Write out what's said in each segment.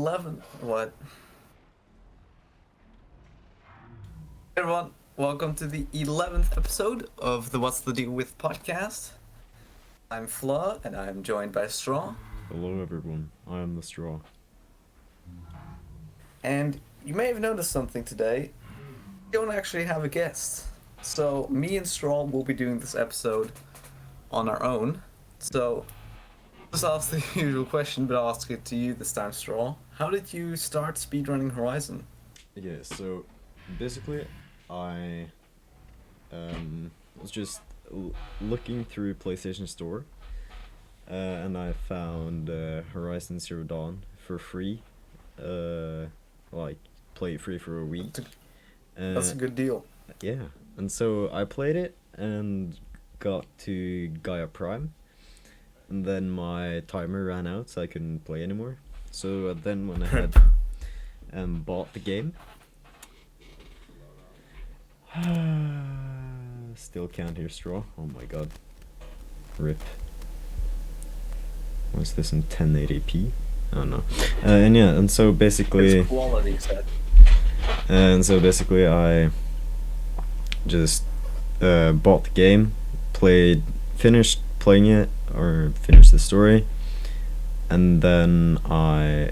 11. What? Hey everyone, welcome to the 11th episode of the What's the Deal With podcast. I'm Fleur, and I'm joined by Strw. Hello everyone, I am the Strw. And you may have noticed something today. We don't actually have a guest. So me and Strw will be doing this episode on our own. So just ask the usual question, but I'll ask it to you this time, Strw. How did you start speedrunning Horizon? Yeah, so basically I was just looking through PlayStation Store and I found Horizon Zero Dawn for free. Like play it free for a week. That's a good deal. Yeah, and so I played it and got to Gaia Prime, and then my timer ran out, so I couldn't play anymore. So I then went ahead and bought the game. Still can't hear Strw. Oh my god. RIP. Was this in 1080p? Oh no. And yeah, and so basically. It's quality set. And so basically, I just bought the game, finished playing it, or finished the story, and then I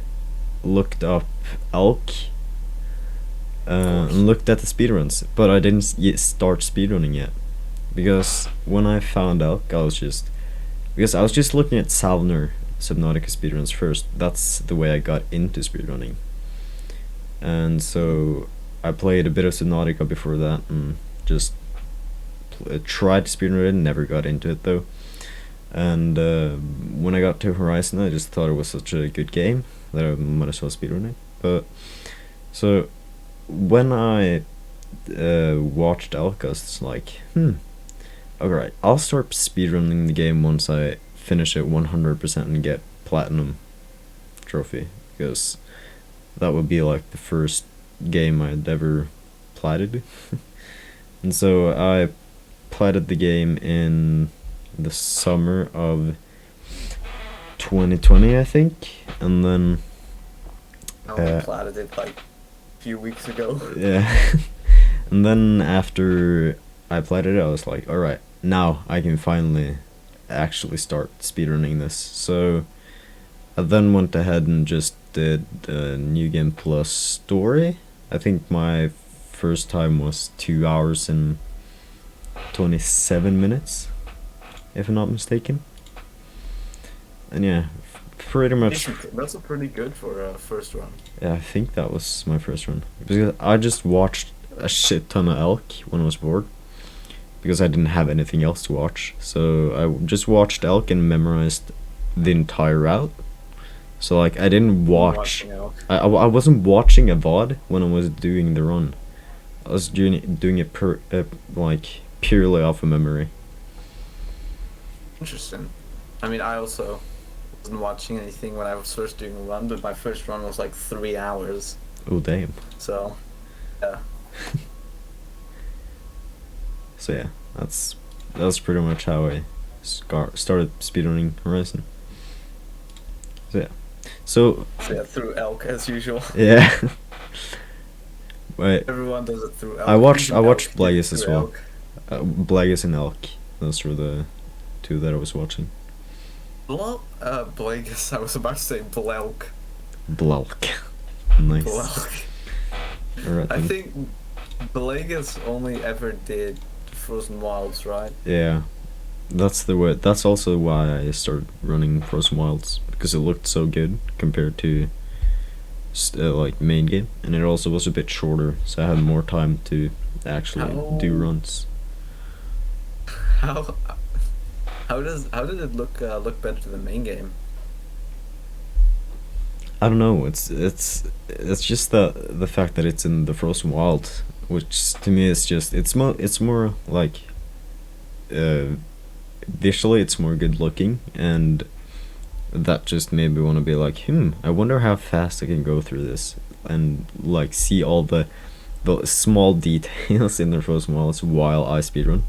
looked up Elk and looked at the speedruns, but I didn't start speedrunning yet, because when I found Elk, I was just looking at Subnautica speedruns first. That's the way I got into speedrunning. And so I played a bit of Subnautica before that and just tried to speedrun it, never got into it though. And when I got to Horizon, I just thought it was such a good game that I might as well speedrun it. But so when I watched Elk, I was like, alright, I'll start speedrunning the game once I finish it 100% and get Platinum trophy, because that would be like the first game I'd ever platted. And so I platted the game in the summer of 2020, I think, and then I platted it like a few weeks ago. Yeah. And then after I platted it, I was like, alright, now I can finally actually start speedrunning this. So I then went ahead and just did a New Game Plus story. I think my first time was 2 hours and 27 minutes, if I'm not mistaken. And yeah, pretty much. That's a pretty good for a first run. Yeah, I think that was my first run, because I just watched a shit ton of Elk when I was bored, because I didn't have anything else to watch. So I just watched Elk and memorized the entire route. So like I didn't watch. I wasn't watching a VOD when I was doing the run. I was doing it like purely off of memory. Interesting. I mean, I also wasn't watching anything when I was first doing a run, but my first run was like 3 hours. Oh damn. So, yeah. So yeah, that's pretty much how I started speedrunning Horizon. So yeah. So yeah, through Elk as usual. Yeah. Wait. Everyone does it through Elk. I watched Blagus as well. Blagus and Elk. Those were the two that I was watching. Blagus. I was about to say Blelk. Blelk. Nice. Blelk. Alright, I think Blagus only ever did Frozen Wilds, right? Yeah. That's the way. That's also why I started running Frozen Wilds, because it looked so good compared to like main game, and it also was a bit shorter, so I had more time to actually do runs. How did it look better to the main game? I don't know. It's just the fact that it's in the Frozen Wild, which to me is just it's more like visually it's more good looking, and that just made me want to be like, I wonder how fast I can go through this and like see all the small details in the Frozen Wilds while I speedrun.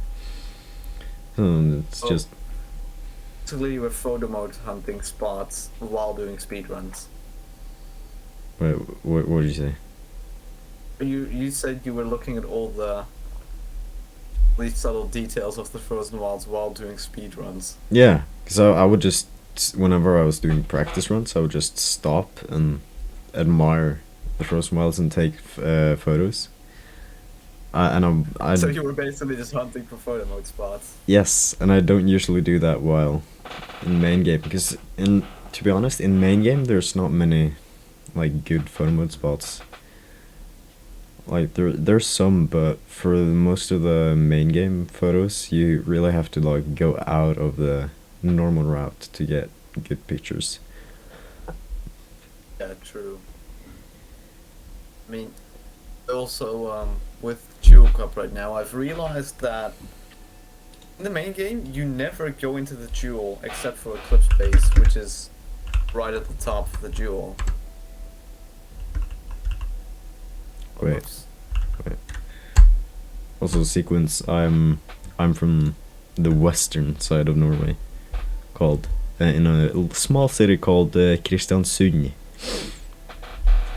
It's just basically you were photo mode hunting spots while doing speedruns. Wait, what did you say? You said you were looking at all the these subtle details of the Frozen Wilds while doing speed runs. Yeah, because I would just, whenever I was doing practice runs, I would just stop and admire the Frozen Wilds and take photos. I So you were basically just hunting for photo mode spots. Yes, and I don't usually do that while in main game, because to be honest, in main game there's not many like good photo mode spots. Like there's some, but for most of the main game photos, you really have to like go out of the normal route to get good pictures. Yeah, true. I mean, also with Dual Cup right now, I've realized that in the main game you never go into the jewel except for Eclipse Base, which is right at the top of the jewel. Wait. Oops. Also, sequence. I'm from the western side of Norway, called in a small city called Kristiansund.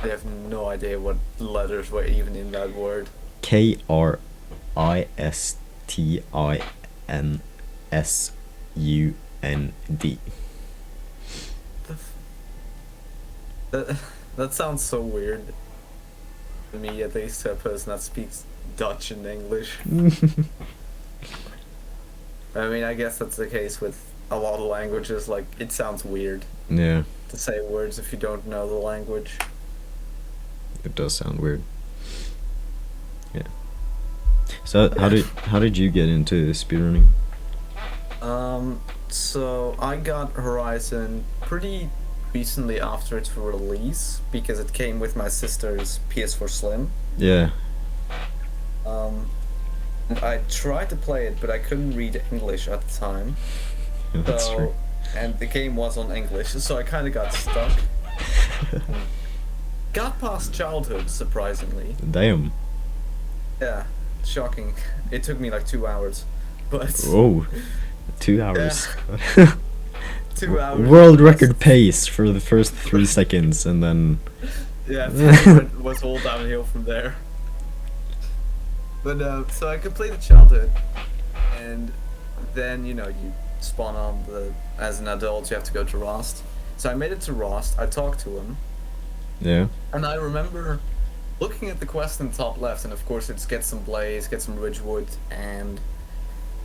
I have no idea what letters were even in that word. Kristiansund. That sounds so weird to me, at least to a person that speaks Dutch and English. I mean, I guess that's the case with a lot of languages. Like, it sounds weird Yeah, to say words if you don't know the language. it does sound weird. Yeah. So how did you get into speedrunning? So I got Horizon pretty recently after its release because it came with my sister's PS4 Slim. Yeah. I tried to play it, but I couldn't read English at the time. That's true. And the game was on English, so I kind of got stuck. Got past childhood, surprisingly. Damn. Yeah, shocking. It took me like 2 hours, but Oh, 2 hours. 2 hours. World record pace for the first 3 seconds, and then Yeah, it was all downhill from there. But so I completed childhood, and then you spawn on as an adult you have to go to Rost. So I made it to Rost. I talked to him, yeah. and I remember looking at the quest in the top left, and of course it's get some blaze, get some ridgewood, and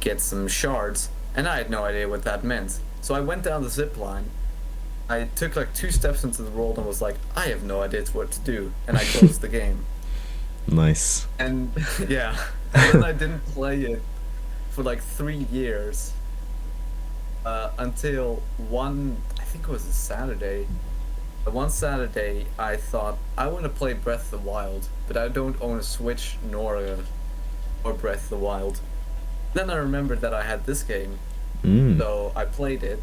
get some shards. And I had no idea what that meant. So I went down the zip line. I took like 2 steps into the world and was like, I have no idea what to do, and I closed the game. Nice. And yeah, and then I didn't play it for like 3 years until I think it was a Saturday. One Saturday, I thought I want to play Breath of the Wild, but I don't own a Switch or Breath of the Wild. Then I remembered that I had this game, so I played it.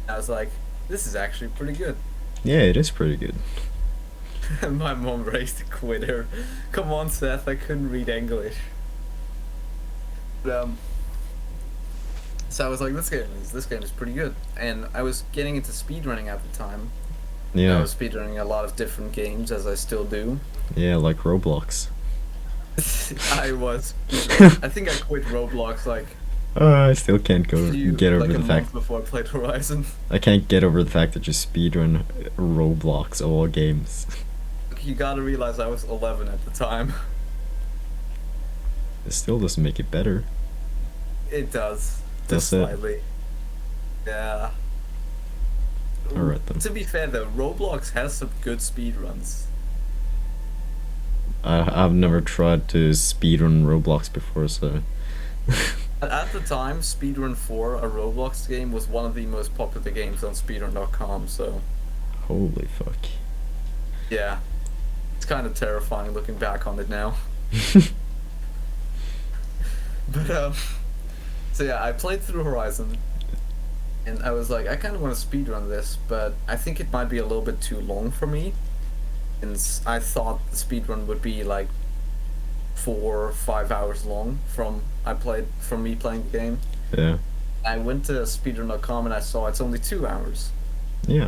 I was like, this is actually pretty good. Yeah, it is pretty good. And my mom raised a quitter. Come on, Seth, I couldn't read English. But, so I was like, this game is pretty good. And I was getting into speedrunning at the time. Yeah. I was speedrunning a lot of different games, as I still do. Yeah, like Roblox. I think I quit Roblox like I still can't get over like the a fact month before I played Horizon. I can't get over the fact that you speedrun Roblox of all games. You gotta realize I was 11 at the time. It still doesn't make it better. It does. Does Just it? slightly. Yeah. Alright then. To be fair though, Roblox has some good speedruns. I've never tried to speedrun Roblox before, so At the time, Speedrun 4, a Roblox game, was one of the most popular games on speedrun.com, so holy fuck. yeah. It's kind of terrifying looking back on it now. But so yeah, I played through Horizon, and I was like, I kind of want to speedrun this, but I think it might be a little bit too long for me. And I thought the speedrun would be like 4 or 5 hours long from me playing the game. Yeah. I went to speedrun.com and I saw it's only 2 hours. Yeah.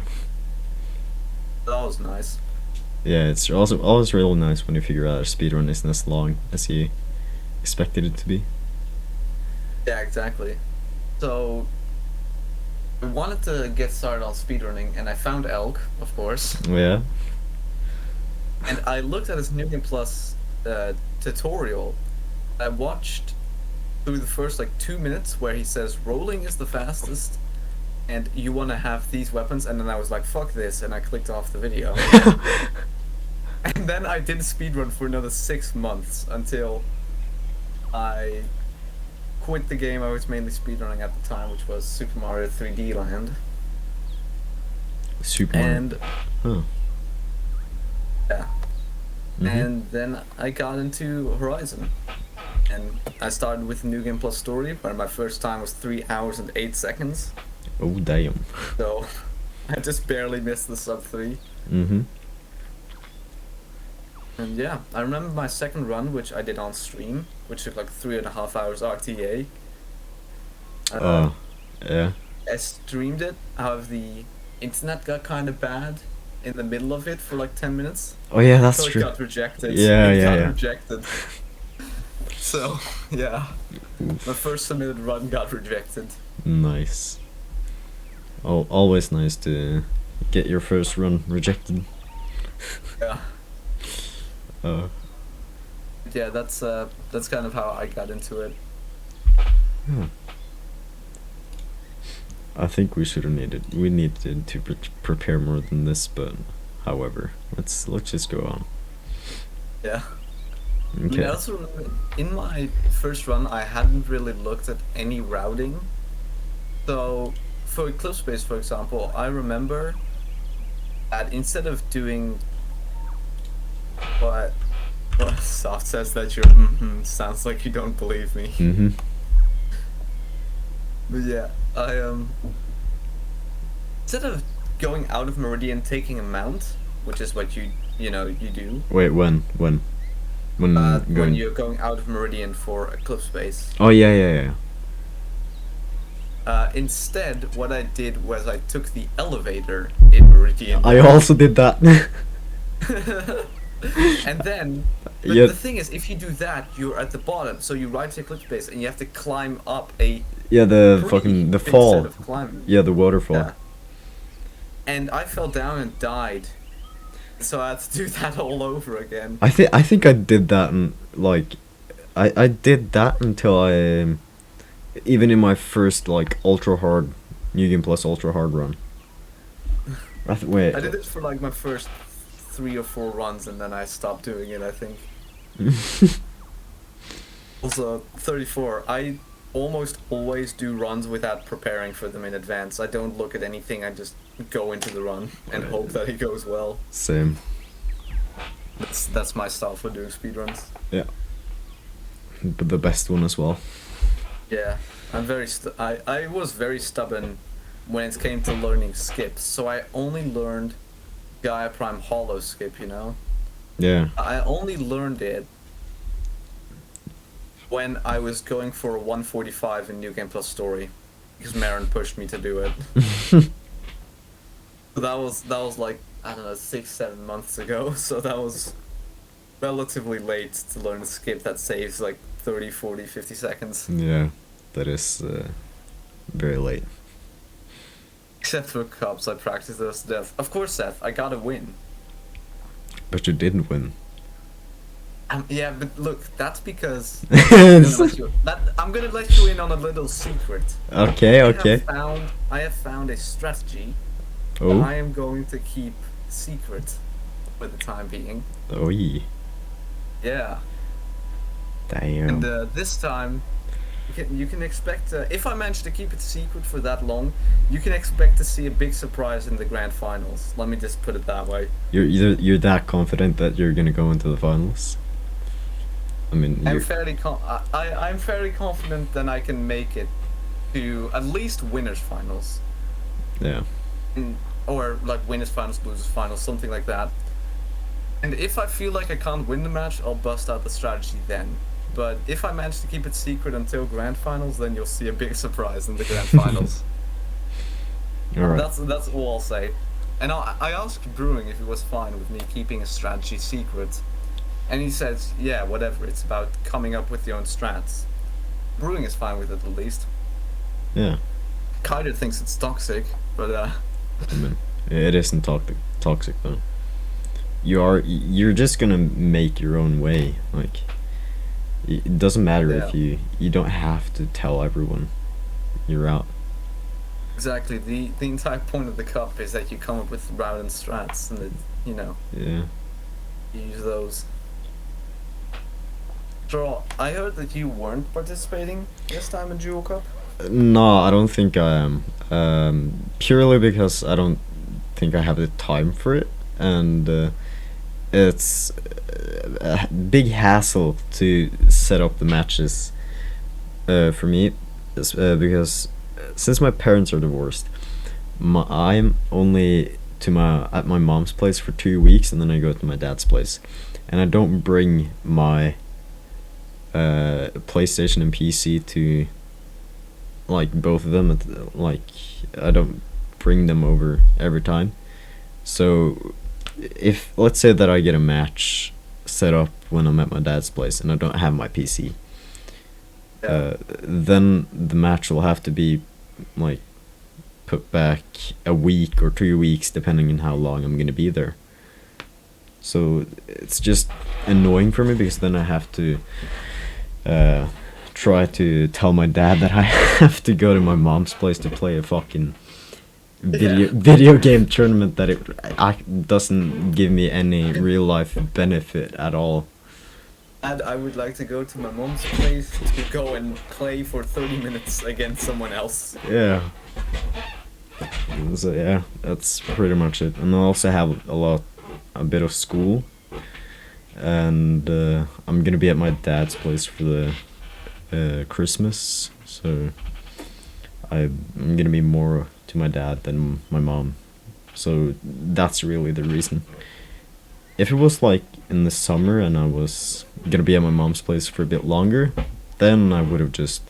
That was nice. Yeah, it's also always really nice when you figure out a speedrun isn't as long as you expected it to be. Yeah, exactly. So I wanted to get started on speedrunning, and I found Elk, of course, Yeah. and I looked at his New Game Plus tutorial. I watched through the first like 2 minutes where he says rolling is the fastest, and you want to have these weapons, and then I was like, fuck this, and I clicked off the video. And then I did speedrun for another 6 months until I quit the game I was mainly speedrunning at the time, which was Super Mario 3D Land. Super Mario. And Huh. yeah. Mhm. And then I got into Horizon. And I started with New Game Plus Story, where my first time was 3 hours and 8 seconds. Oh damn. So I just barely missed the sub 3. Mhm. And yeah, I remember my second run, which I did on stream, which took like 3.5 hours RTA. Yeah. I streamed it, however the internet got kind of bad in the middle of it for like 10 minutes. Oh yeah, that's So true. it got rejected. Yeah, it yeah, got yeah. rejected. So, yeah. Oof. My first submitted run got rejected. Nice. Always nice to get your first run rejected. Yeah. Uh, Yeah, that's kind of how I got into it. yeah. I think we should have needed. We needed to prepare more than this, but however, let's just go on. Yeah. Okay. I also remember in my first run, I hadn't really looked at any routing. So, for Eclipse Space, for example, I remember that instead of doing what Soft says that your sounds like you don't believe me. Mhm. But yeah, I instead of going out of Meridian taking a mount, which is what you do. Wait, when When going? you're going out of Meridian for Eclipse Space. Oh yeah. Instead, what I did was I took the elevator in Meridian. I also did that. And then, Yeah. the thing is, if you do that, you're at the bottom. So you ride to Eclipse Space, and you have to climb up a Yeah, the pretty fucking the big fall. set of climbing. Yeah, the waterfall. Yeah. And I fell down and died. So I had to do that all over again. I think I did that and like, I did that until I, even in my first like ultra hard, New Game Plus ultra hard run. Wait. I did it for like my first 3 or 4 runs, and then I stopped doing it, I think. Also, 34. I almost always do runs without preparing for them in advance. I don't look at anything, I just go into the run and hope that it goes well. Same. That's my style for doing speedruns. Yeah. But the best one as well. Yeah, I'm I was very stubborn when it came to learning skips, so I only learned Gaia Prime Hollow skip, you know? Yeah. I only learned it when I was going for a 145 in New Game Plus Story, because Marin pushed me to do it. So that was like, I don't know, 6-7 months ago, so that was relatively late to learn a skip that saves like 30, 40, 50 seconds. Yeah, that is very late. Except for Cups, I practiced those to death. Of course, Seth, I got a win. But you didn't win. Yeah, but look, that's because Okay, I'm gonna let you in on a little secret. okay. I have found a strategy that Oh. I am going to keep secret for the time being. Oh yeah. Yeah, Damn. and this time you can expect if I manage to keep it secret for that long, you can expect to see a big surprise in the grand finals. Let me just put it that way. You're that confident that you're gonna go into the finals? I mean, I'm you're, I'm fairly confident that I can make it to at least winners finals. yeah. Or like winners finals, losers finals, something like that. And if I feel like I can't win the match, I'll bust out the strategy then. But if I manage to keep it secret until grand finals, then you'll see a big surprise in the grand finals. All right. That's all I'll say. And I asked Brewing if he was fine with me keeping a strategy secret. And he says, yeah, whatever, it's about coming up with your own strats. Brewing is fine with it at least. Yeah. Kyder thinks it's toxic, but I mean, it isn't toxic though. You're just gonna make your own way. Like, it doesn't matter if you don't have to tell everyone you're out. exactly. The entire point of the cup is that you come up with route and strats, and Yeah. you use those. Strw, I heard that you weren't participating this time in Duel Cup. No, I don't think I am. Purely because I don't think I have the time for it, and it's a big hassle to set up the matches. For me, because since my parents are divorced, I'm only at my mom's place for 2 weeks, and then I go to my dad's place, and I don't bring my PlayStation and PC to like both of them. Like, I don't bring them over every time. So if let's say that I get a match set up when I'm at my dad's place and I don't have my PC, then the match will have to be like put back a week or 2 weeks depending on how long I'm gonna be there. So it's just annoying for me because then I have to try to tell my dad that I have to go to my mom's place to play a fucking video game tournament that doesn't give me any real life benefit at all. And I would like to go to my mom's place to go and play for 30 minutes against someone else. Yeah. So yeah, that's pretty much it. And I also have a bit of school, and I'm gonna be at my dad's place for the Christmas, so I'm gonna be more to my dad than my mom. So that's really the reason. If it was like in the summer and I was gonna be at my mom's place for a bit longer, then I would have just,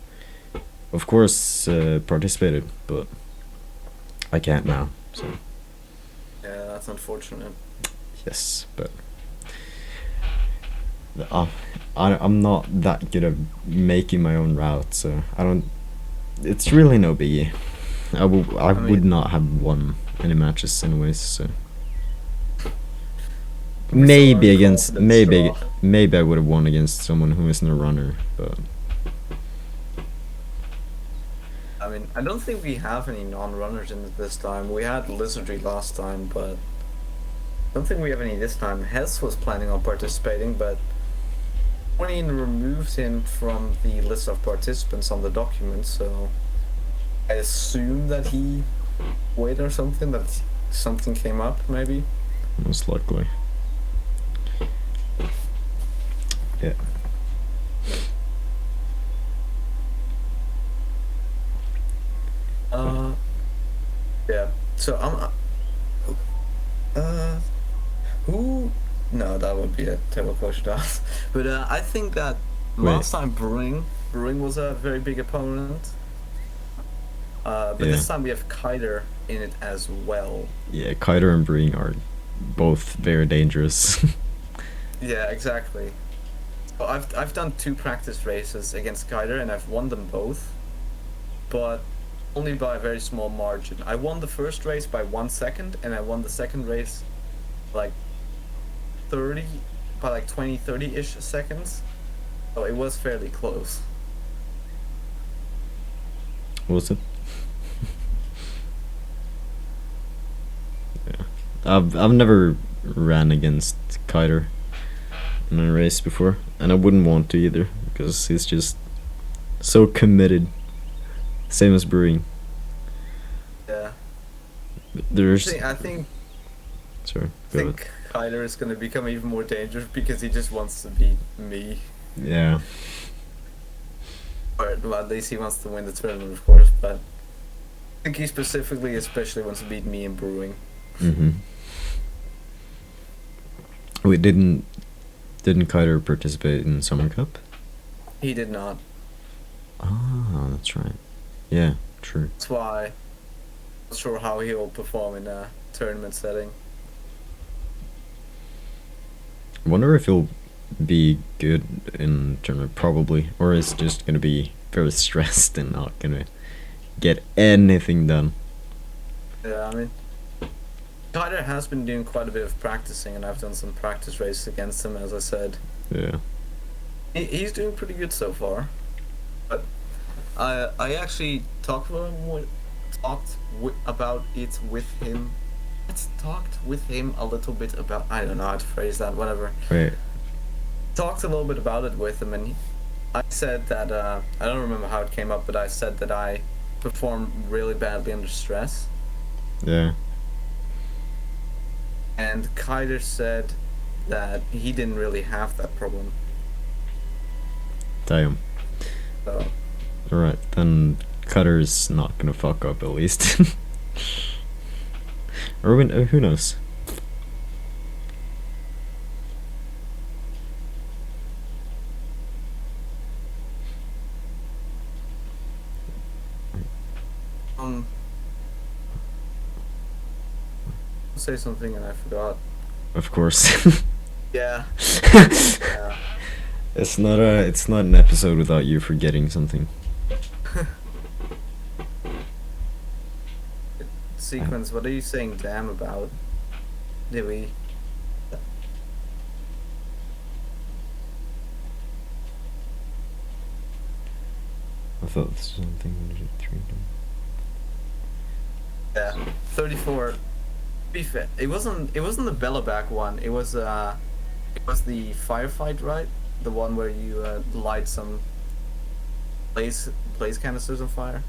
of course, participated, but I can't now, so. Yeah, that's unfortunate. Yes, but I'm not that good at making my own route, so I don't. It's really no biggie. I would not have won any matches anyways, so. Maybe I would have won against someone who isn't a runner, but. I mean, I don't think we have any non-runners in it this time. We had Lizardry last time, but I don't think we have any this time. Hess was planning on participating, but Queen removed him from the list of participants on the document, so I assume that he quit or something, that something came up, maybe? Most likely. Yeah. Yeah. So who? No, that would be a terrible question to ask. But I think that last time Brewing was a very big opponent. But this time we have Kyder in it as well. Yeah, Kyder and Brewing are both very dangerous. Yeah, exactly. So I've done 2 practice races against Kyder and I've won them both, but only by a very small margin. I won the first race by 1 second, and I won the second race like 30-ish seconds. So it was fairly close. Was it? Yeah. I've never ran against Kyder in a race before, and I wouldn't want to either because he's just so committed. Same as Brewing. Yeah. There's. I think. Sorry. I think Kyler is going to become even more dangerous because he just wants to beat me. Yeah. Or well, at least he wants to win the tournament, of course. But I think he especially wants to beat me in Brewing. Mhm. Wait, didn't Kyder participate in Summer Cup? He did not. Ah, that's right. Yeah, true. That's why Not sure how he'll perform in a tournament setting. I wonder if he'll be good in tournament, probably, or is just gonna be very stressed and not gonna get anything done. Yeah, I mean, Tyler has been doing quite a bit of practicing, and I've done some practice races against him, as I said. Yeah. He's doing pretty good so far. But I actually talked about it with him. Talked with him a little bit about, I don't know how to phrase that, whatever. Right. Talked a little bit about it with him, and I said that I don't remember how it came up, but I said that I perform really badly under stress. Yeah. And Kyler said that he didn't really have that problem. Damn. So Alright, then Cutter's not gonna fuck up at least. Or who knows? I'll say something and I forgot. Of course. Yeah. Yeah. It's not an episode without you forgetting something. Sequence, what are you saying damn about? Did we? I thought this was something 3. Yeah. 34. Be fair, it wasn't the Bellaback one. It was the firefight, right? The one where you light some blaze canisters on fire.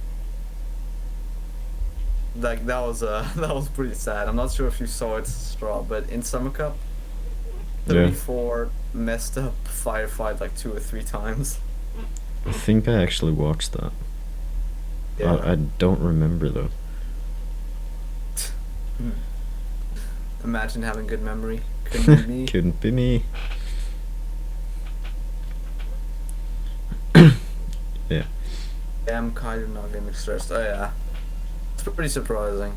Like that was that was pretty sad. I'm not sure if you saw it, Straw, but in Summer Cup, 34 messed up firefight like 2 or 3 times. I think I actually watched that. Yeah. I don't remember though. Imagine having good memory. Couldn't be me. Couldn't be me. Yeah. I'm kind of not getting stressed. Oh yeah. It's pretty surprising.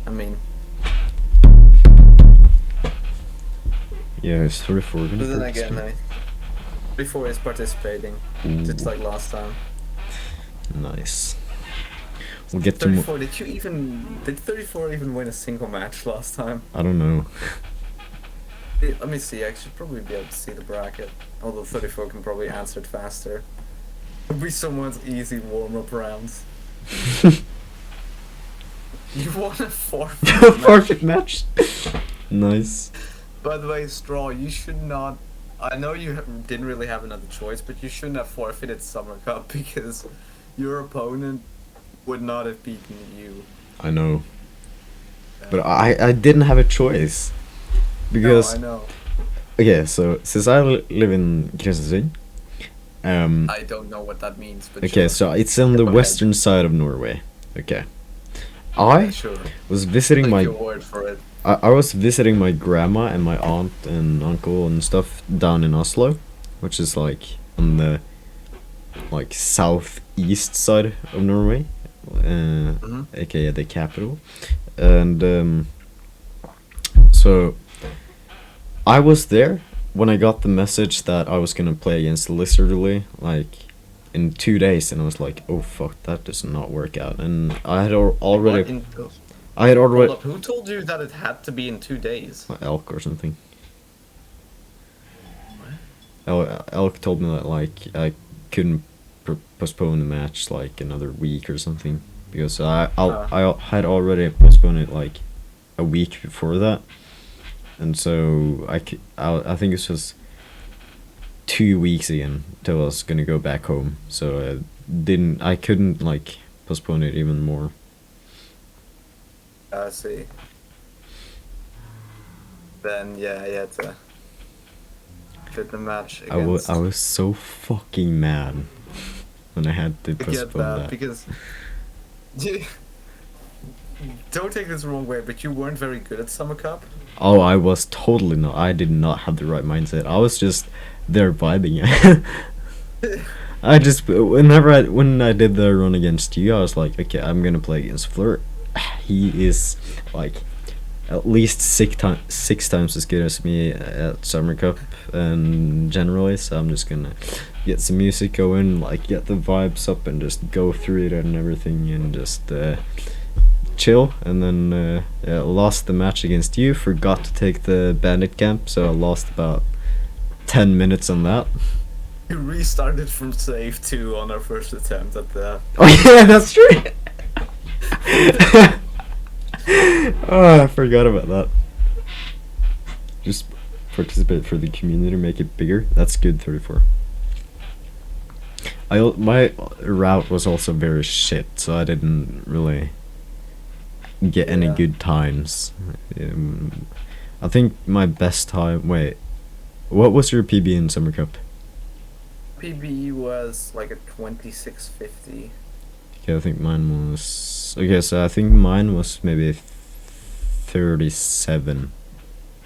I mean, Yeah, it's 34 gonna but then again, participate. 34 is participating, just Ooh. like last time. Nice. We'll get to more. 34, did 34 even win a single match last time? I don't know. Let me see, I should probably be able to see the bracket. Although 34 can probably answer it faster. It'll be someone's easy warm-up rounds. You won a forfeit Perfect match. Nice. By the way, Straw, you should not... I know you didn't really have another choice, but you shouldn't have forfeited Summer Cup because your opponent would not have beaten you. I know. But I didn't have a choice. Because... No, I know. Okay, so since I live in Kristiansund, I don't know what that means, but okay, sure. so it's on the Go western side of Norway. Okay. Yeah, I sure. was visiting Take my... your word for it. I was visiting my grandma and my aunt and uncle and stuff down in Oslo, which is like on the like southeast side of Norway, aka the capital, and so I was there when I got the message that I was gonna play against Lizardly like in 2 days, and I was like, oh fuck, that does not work out, and I had already. I had already... Hold up, who told you that it had to be in 2 days? Elk or something. Elk told me that like I couldn't postpone the match like another week or something because I had already postponed it like a week before that, and so I think it was 2 weeks again till I was gonna go back home, so I couldn't like postpone it even more. I see. Then yeah, you had to fit the match against... I was so fucking mad when I had to I get postpone that. because don't take this the wrong way, but you weren't very good at Summer Cup. Oh, I was totally not. I did not have the right mindset. I was just there vibing. I just when I did the run against you, I was like, okay, I'm gonna play against Fleur. He is like at least six times as good as me at Summer Cup and generally, so I'm just gonna get some music going, like get the vibes up and just go through it and everything and just chill. And then lost the match against you, forgot to take the bandit camp, so I lost about 10 minutes on that. You restarted from save 2 on our first attempt at that. Oh yeah, that's true. Oh, I forgot about that. Just participate for the community, make it bigger. That's good. 34. My route was also very shit, so I didn't really get any good times. I think my best time. Wait, what was your PB in Summer Cup? PB was like a 2650. Okay, I think mine was. Okay, so I think mine was maybe 37,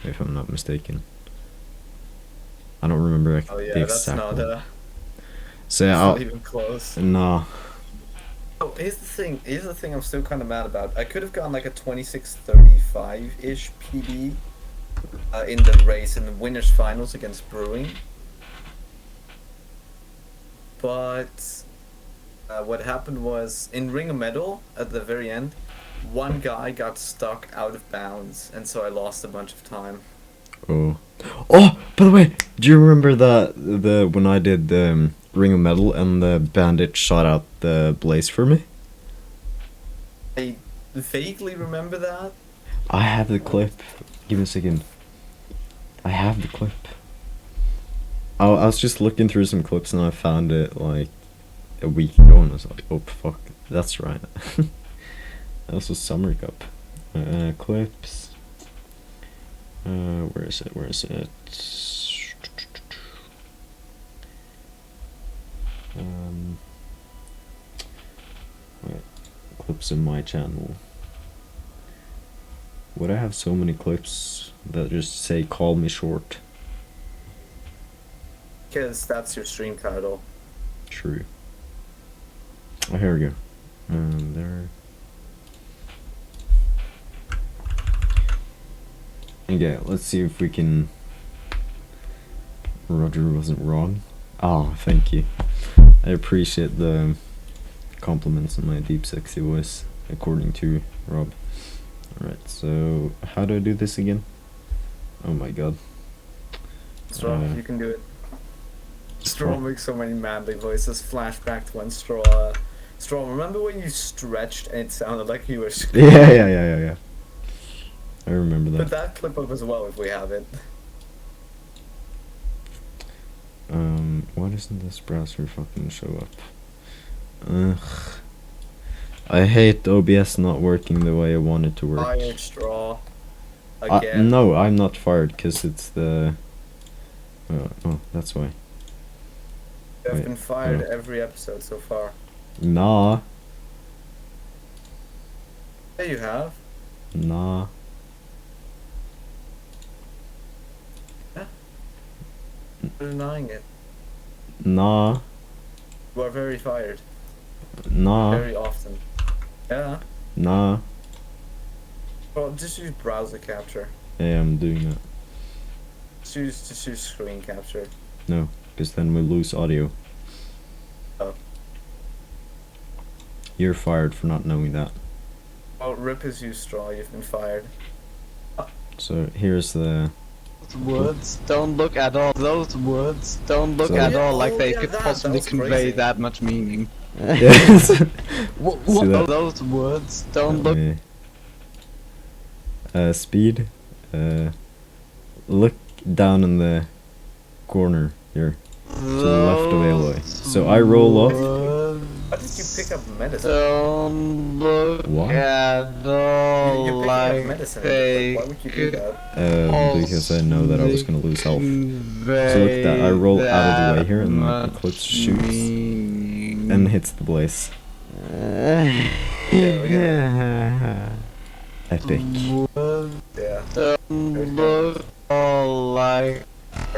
if I'm not mistaken. I don't remember Oh yeah, the that's exact not one. So that's yeah, not even close. no. Oh, here's the thing I'm still kind of mad about. I could have gone like a 2635-ish PB in the race in the winners finals against Brewing. But what happened was in Ring of Metal at the very end, one guy got stuck out of bounds, and so I lost a bunch of time. Oh, by the way, do you remember the when I did the Ring of Metal and the bandit shot out the blaze for me? I vaguely remember that. I have the clip. Give me a second. I have the clip. I was just looking through some clips and I found it like a week ago and I was like, oh fuck, that's right. That was a Summer Cup. Clips. Where is it? Wait, clips in my channel. Would I have so many clips that just say "call me short"? Because that's your stream title. True. Oh, here we go. There. Okay, let's see if we can. Roger wasn't wrong. Oh, thank you. I appreciate the compliments on my deep, sexy voice, according to Rob. Alright, so how do I do this again? Oh my god. Strw, you can do it. Strw makes so many manly voices. Flashback to when Strw, remember when you stretched and it sounded like you were screaming? Yeah. I remember that. Put that clip up as well if we have it. Why doesn't this browser fucking show up? Ugh. I hate OBS not working the way I want it to work. Fired Strw. Again. No, I'm not fired, because it's the... oh, that's why. You have been fired every episode so far. Nah. Yeah, you have. Nah. Yeah. You're denying it. Nah. You are very fired. Nah. Very often. Yeah. Nah. Well, just use browser capture. Yeah, I'm doing that. Just use screen capture. No, because then we lose audio. Oh. You're fired for not knowing that. Oh, rip is you, Strw. You've been fired. So here's the... Those words don't look at all. Those words don't look at all like they could possibly convey that much meaning. Yes. What? Those words don't look. Speed. Look down in the corner here, to the left of Aloy. So I roll off. How did you pick up medicine? Don't look What? at all You're picking like up medicine. they Why would you do that? Because I know that I was gonna lose health. So look, that I roll out of the way here, and the Eclipse shoots and hits the blaze. Epic. Yeah. Don't look all like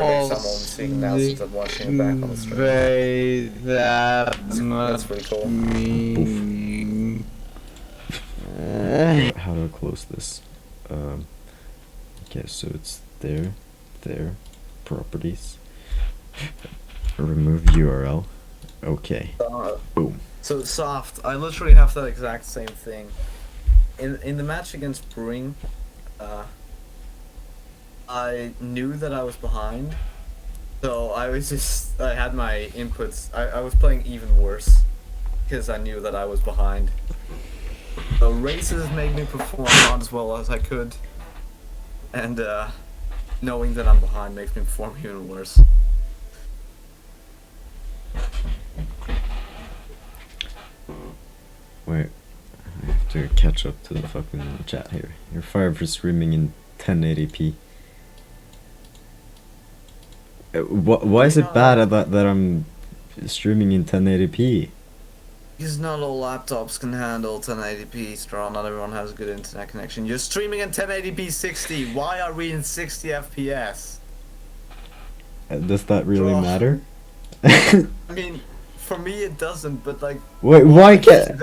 I'm only seeing now since I'm watching it back on the stream. Convey that That's pretty cool. meaning. How do I close this? Okay, so it's there, properties. Remove URL. Okay. Boom. So soft. I literally have that exact same thing. In the match against Brewing, I knew that I was behind, so I had my inputs. I was playing even worse because I knew that I was behind. The races made me perform not as well as I could, and knowing that I'm behind makes me perform even worse. Wait, I have to catch up to the fucking chat here. You're fired for streaming in 1080p. Why is it bad that I'm streaming in 1080p? Because not all laptops can handle 1080p, Strw. Not everyone has a good internet connection. You're streaming in 1080p 60. Why are we in 60 FPS? Does that really Straw. matter? I mean, for me it doesn't, but like... Wait, why can't...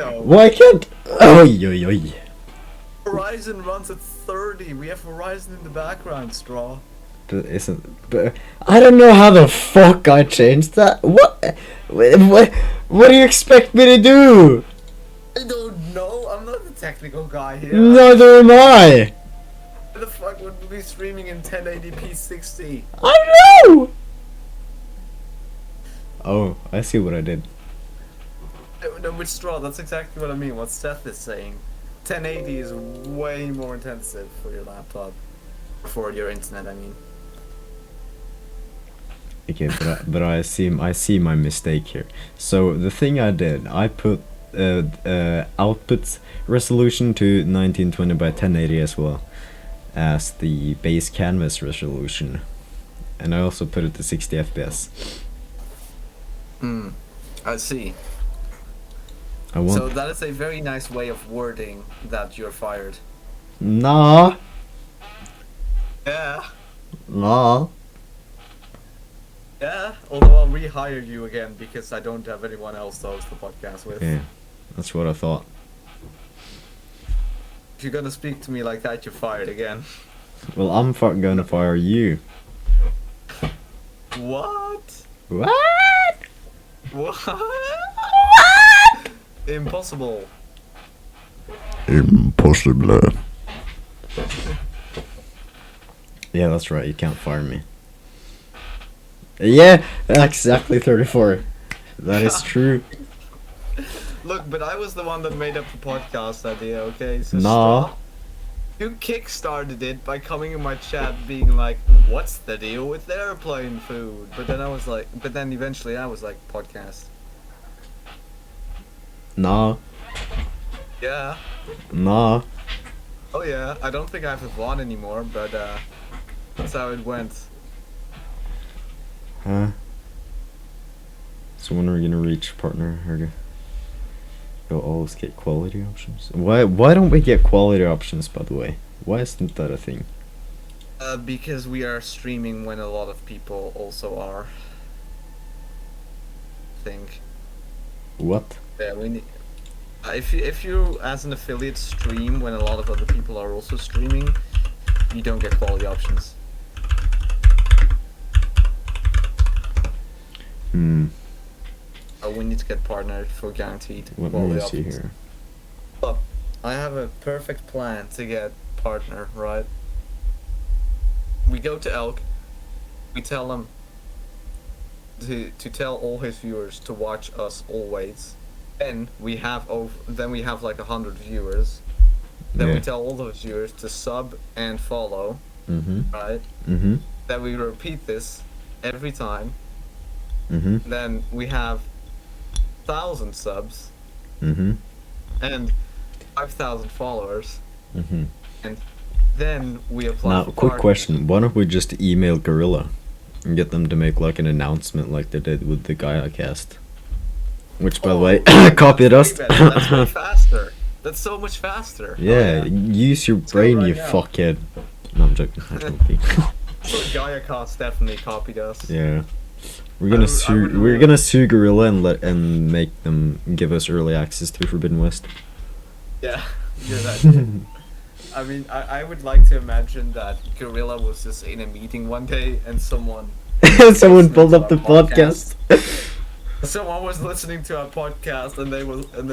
Oi. Horizon runs at 30. We have Horizon in the background, Straw. But I don't know how the fuck I changed that. What do you expect me to do? I don't know. I'm not the technical guy here. Neither am I. Why the fuck would we be streaming in 1080p 60? I know. Oh, I see what I did. No, with Straw, that's exactly what I mean. What Seth is saying. 1080 is way more intensive for your laptop. For your internet, I mean. Okay, but I see my mistake here. So the thing I did, I put output resolution to 1920 by 1080 as well as the base canvas resolution, and I also put it to 60 FPS. I see. So that is a very nice way of wording that you're fired. Nah. Yeah. Nah. Yeah, although I'll rehire you again because I don't have anyone else to host the podcast with. Yeah, that's what I thought. If you're gonna speak to me like that, you're fired again. Well, I'm gonna fire you. What? What? What? Impossible. Impossible. Yeah, that's right. You can't fire me. Yeah, exactly 34. That is true. Look, but I was the one that made up the podcast idea, okay? So Nah. You kickstarted it by coming in my chat being like, what's the deal with airplane food? But then eventually I was like, podcast. Nah. Yeah. Nah. Oh yeah, I don't think I have a VOD anymore, but that's how it went. Huh? So when are we gonna reach partner? Or go always get quality options? Why don't we get quality options, by the way? Why isn't that a thing? Because we are streaming when a lot of people also are. I think. What? Yeah, we need. If you as an affiliate stream when a lot of other people are also streaming, you don't get quality options. We need to get partnered for guaranteed Let quality me see options. here. Look, I have a perfect plan to get partner, right? We go to Elk, we tell him to tell all his viewers to watch us always. Then we have like 100 viewers. Then we Yeah. tell all those viewers to sub and follow, right? Then we repeat this every time. Then we have 1,000 subs and 5,000 followers, and then we apply Now, for quick partner. question: why don't we just email Gorilla and get them to make like an announcement like they did with the Gaia cast? Which, by the way, copied us. That's way faster. That's so much faster. Yeah, use your brain, right you now. fuckhead. No, I'm joking. I don't think. So Gaia Cast definitely copied us. Yeah. We're I gonna would- I would sue. We're really- gonna sue Gorilla and make them give us early access to Forbidden West. Yeah, yeah, that shit. I mean, I would like to imagine that Gorilla was just in a meeting one day and someone Someone pulled up the listening to our podcast. someone was listening to our podcast and they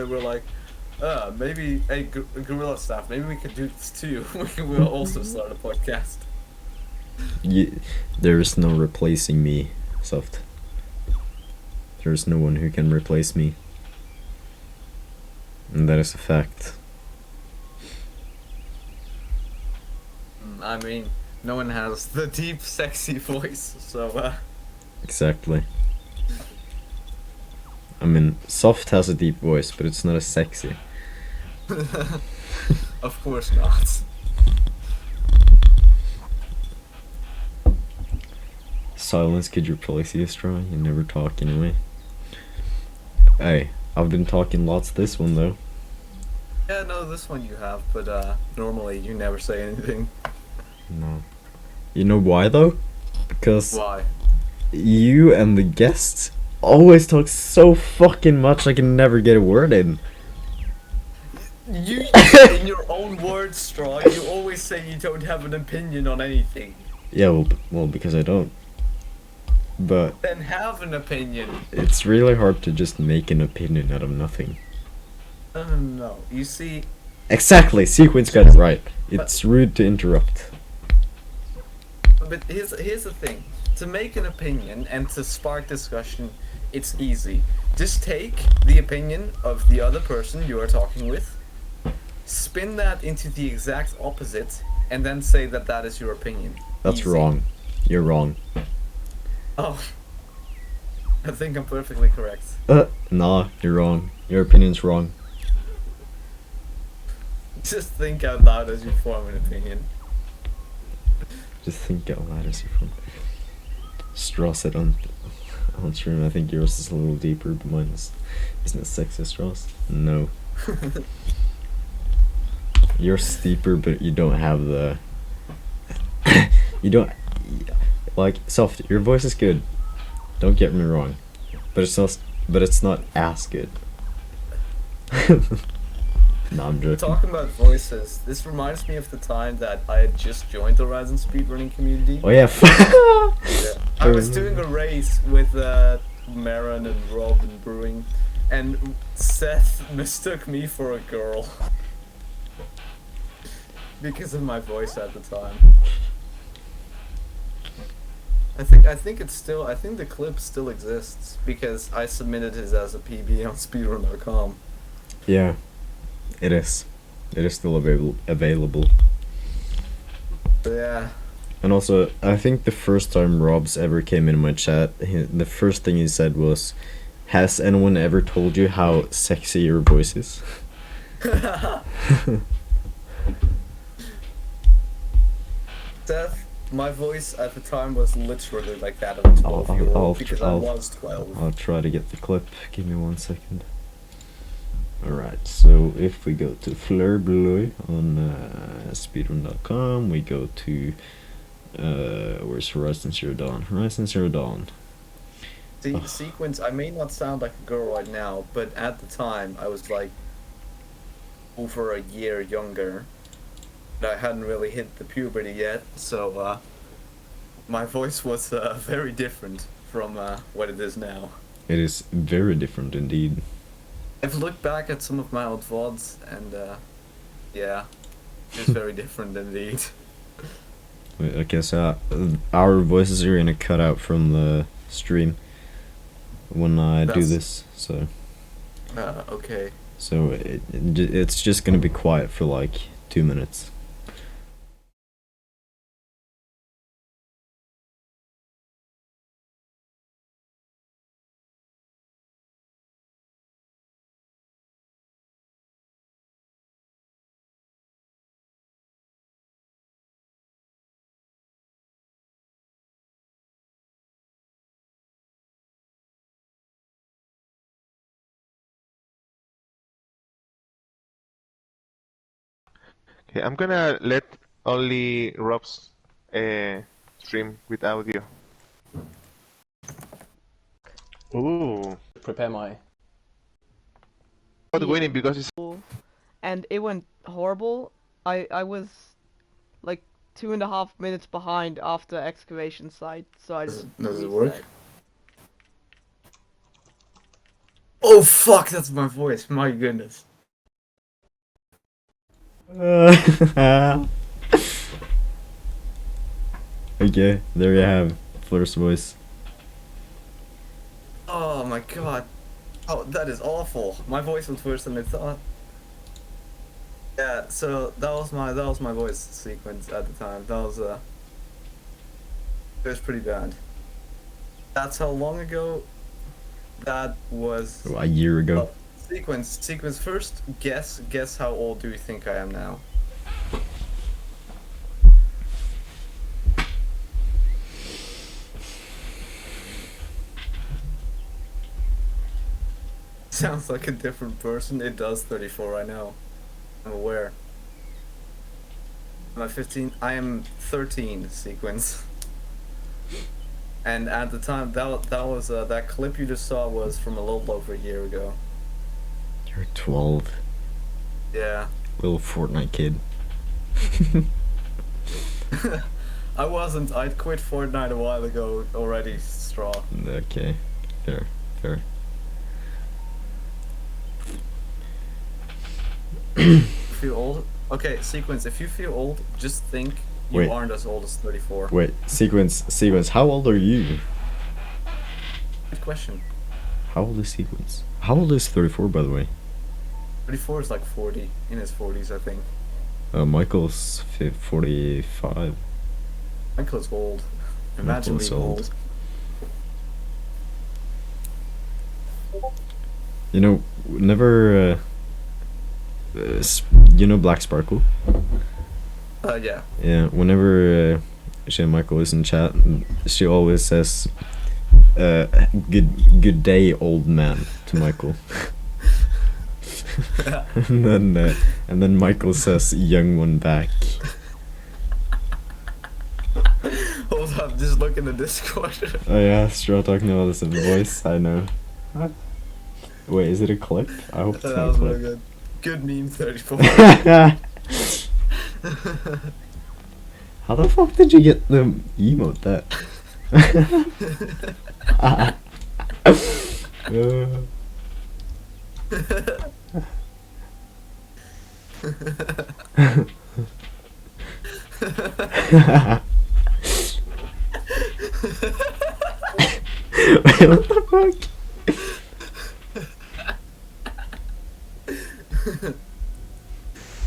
were like, maybe hey Gorilla staff, maybe we could do this too. We'll also start a podcast. There is no replacing me, Soft. There's no one who can replace me. And that is a fact. I mean, no one has the deep, sexy voice, so Exactly. I mean, Soft has a deep voice, but it's not as sexy. of course not. Silence could replace you, Strw. You never talk anyway. Hey, I've been talking lots this one though. Yeah, no, this one you have, but normally you never say anything. No. You know why though? Because Why? you and the guests always talk so fucking much I can never get a word in. You, in your own words, Straw, you always say you don't have an opinion on anything. Yeah, well, because I don't. But Then have an opinion. it's really hard to just make an opinion out of nothing. No, you see, Exactly, Sequence got it right. It's rude to interrupt. but here's the thing. To make an opinion and to spark discussion, it's easy. Just take the opinion of the other person you are talking with, spin that into the exact opposite, and then say that that is your opinion. That's Easy. wrong. You're wrong. Oh. I think I'm perfectly correct. Nah, you're wrong. Your opinion's wrong. Just think out loud as you form an opinion. Just think out loud as you from. Straw said on stream, I think yours is a little deeper, but mine isn't it sexy, Straws? No. Yours is deeper, but you don't have the you don't like Soft, your voice is good. Don't get me wrong. But it's not as good. No, I'm joking. Talking about voices, this reminds me of the time that I had just joined the Horizon speedrunning community. Oh yeah. Yeah. I was doing a race with Marin and Rob and Brewing, and Seth mistook me for a girl because of my voice at the time. I think the clip still exists because I submitted it as a PB on speedrun.com. Yeah. It is. It is still available. Yeah. And also, I think the first time Rob's ever came in my chat, the first thing he said was, "Has anyone ever told you how sexy your voice is?" Seth, my voice at the time was literally like that of a 12-year-old because I I'll- was 12. I'll try to get the clip. Give me 1 second. Alright, so if we go to Fleur on speedrun.com, we go to where's Horizon Zero Dawn? Horizon Zero Dawn. See, Sequence, I may not sound like a girl right now, but at the time I was like over a year younger. And I hadn't really hit the puberty yet, so my voice was very different from what it is now. It is very different indeed. I've looked back at some of my old VODs and yeah, it's very different indeed. Wait, okay, so our voices are gonna cut out from the stream when I do That's- this, so Okay. it's just gonna be quiet for like 2 minutes. Okay, I'm gonna let only Rob's stream with audio. Ooh. Prepare my. Not winning because it's And it went horrible. I was like 2.5 minutes behind after excavation site, so I just Does it reset. work? Oh fuck, that's my voice, my goodness. Okay, there you have Fleur's voice. Oh my god. Oh, that is awful. My voice was worse than I thought. Yeah, so that was my voice sequence at the time. That was it was pretty bad. That's how long ago that was. Oh, a year ago. Sequence first. Guess how old do you think I am now? Sounds like a different person. It does 34, I know. I'm aware. Am I 15? I am 13 sequence. And at the time, that clip you just saw was from a little over a year ago. You're 12. Yeah. Little Fortnite kid. I wasn't. I'd quit Fortnite a while ago already, Strw. Okay, fair. Feel old? Okay, sequence, if you feel old, just think you Wait. aren't as old as 34. Wait, sequence, how old are you? Good question. How old is Sequence? How old is 34, by the way? 34 is like 40, in his 40s, I think. Michael's 45. Michael's old. Imagine Michael's being old. You know, never. You know Black Sparkle? Yeah. Yeah, whenever she and Michael is in chat, she always says, good day, old man, to Michael. and then Michael says, young one back. Hold up, just look in the Discord. Oh yeah, Strw talking about this in voice, I know. Wait, is it a clip? I hope it's That not a was clip. really good. Good meme 34. How the fuck did you get the emote that? Wait, what the fuck?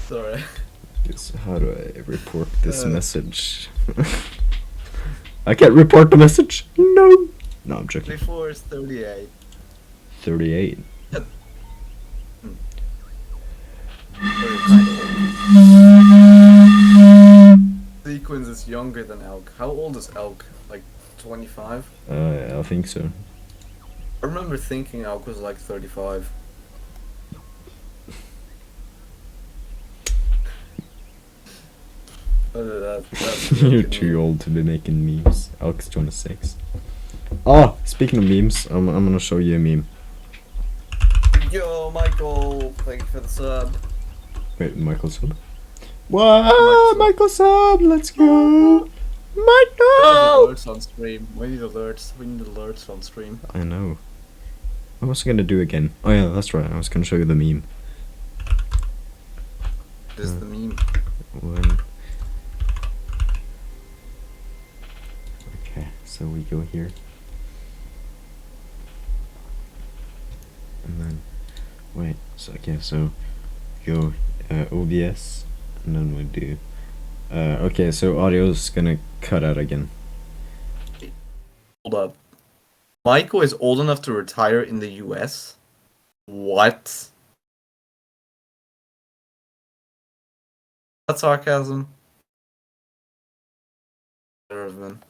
Sorry. Yes, how do I report this message? I can't report the message. No. No, I'm joking. 34 is 38. 38. Sequence is younger than Elk. How old is Elk? Like 25? I think so. I remember thinking Elk was like 35. That's You're too old to be making memes. Elk's 26. Oh, speaking of memes, I'm gonna show you a meme. Yo, Michael, thank you for the sub. Wait, Michael sub? What? Michael sub, let's go! Michael! Alerts on stream. We need alerts. We need alerts on stream. I know. What was I gonna do again? Oh yeah, that's right. I was gonna show you the meme. This is the meme. When... Okay, so we go here. And then, wait, so okay, so go OBS, and then we do, okay, so audio's gonna cut out again. Hold up. Michael is old enough to retire in the US? What? That's sarcasm. Irvin.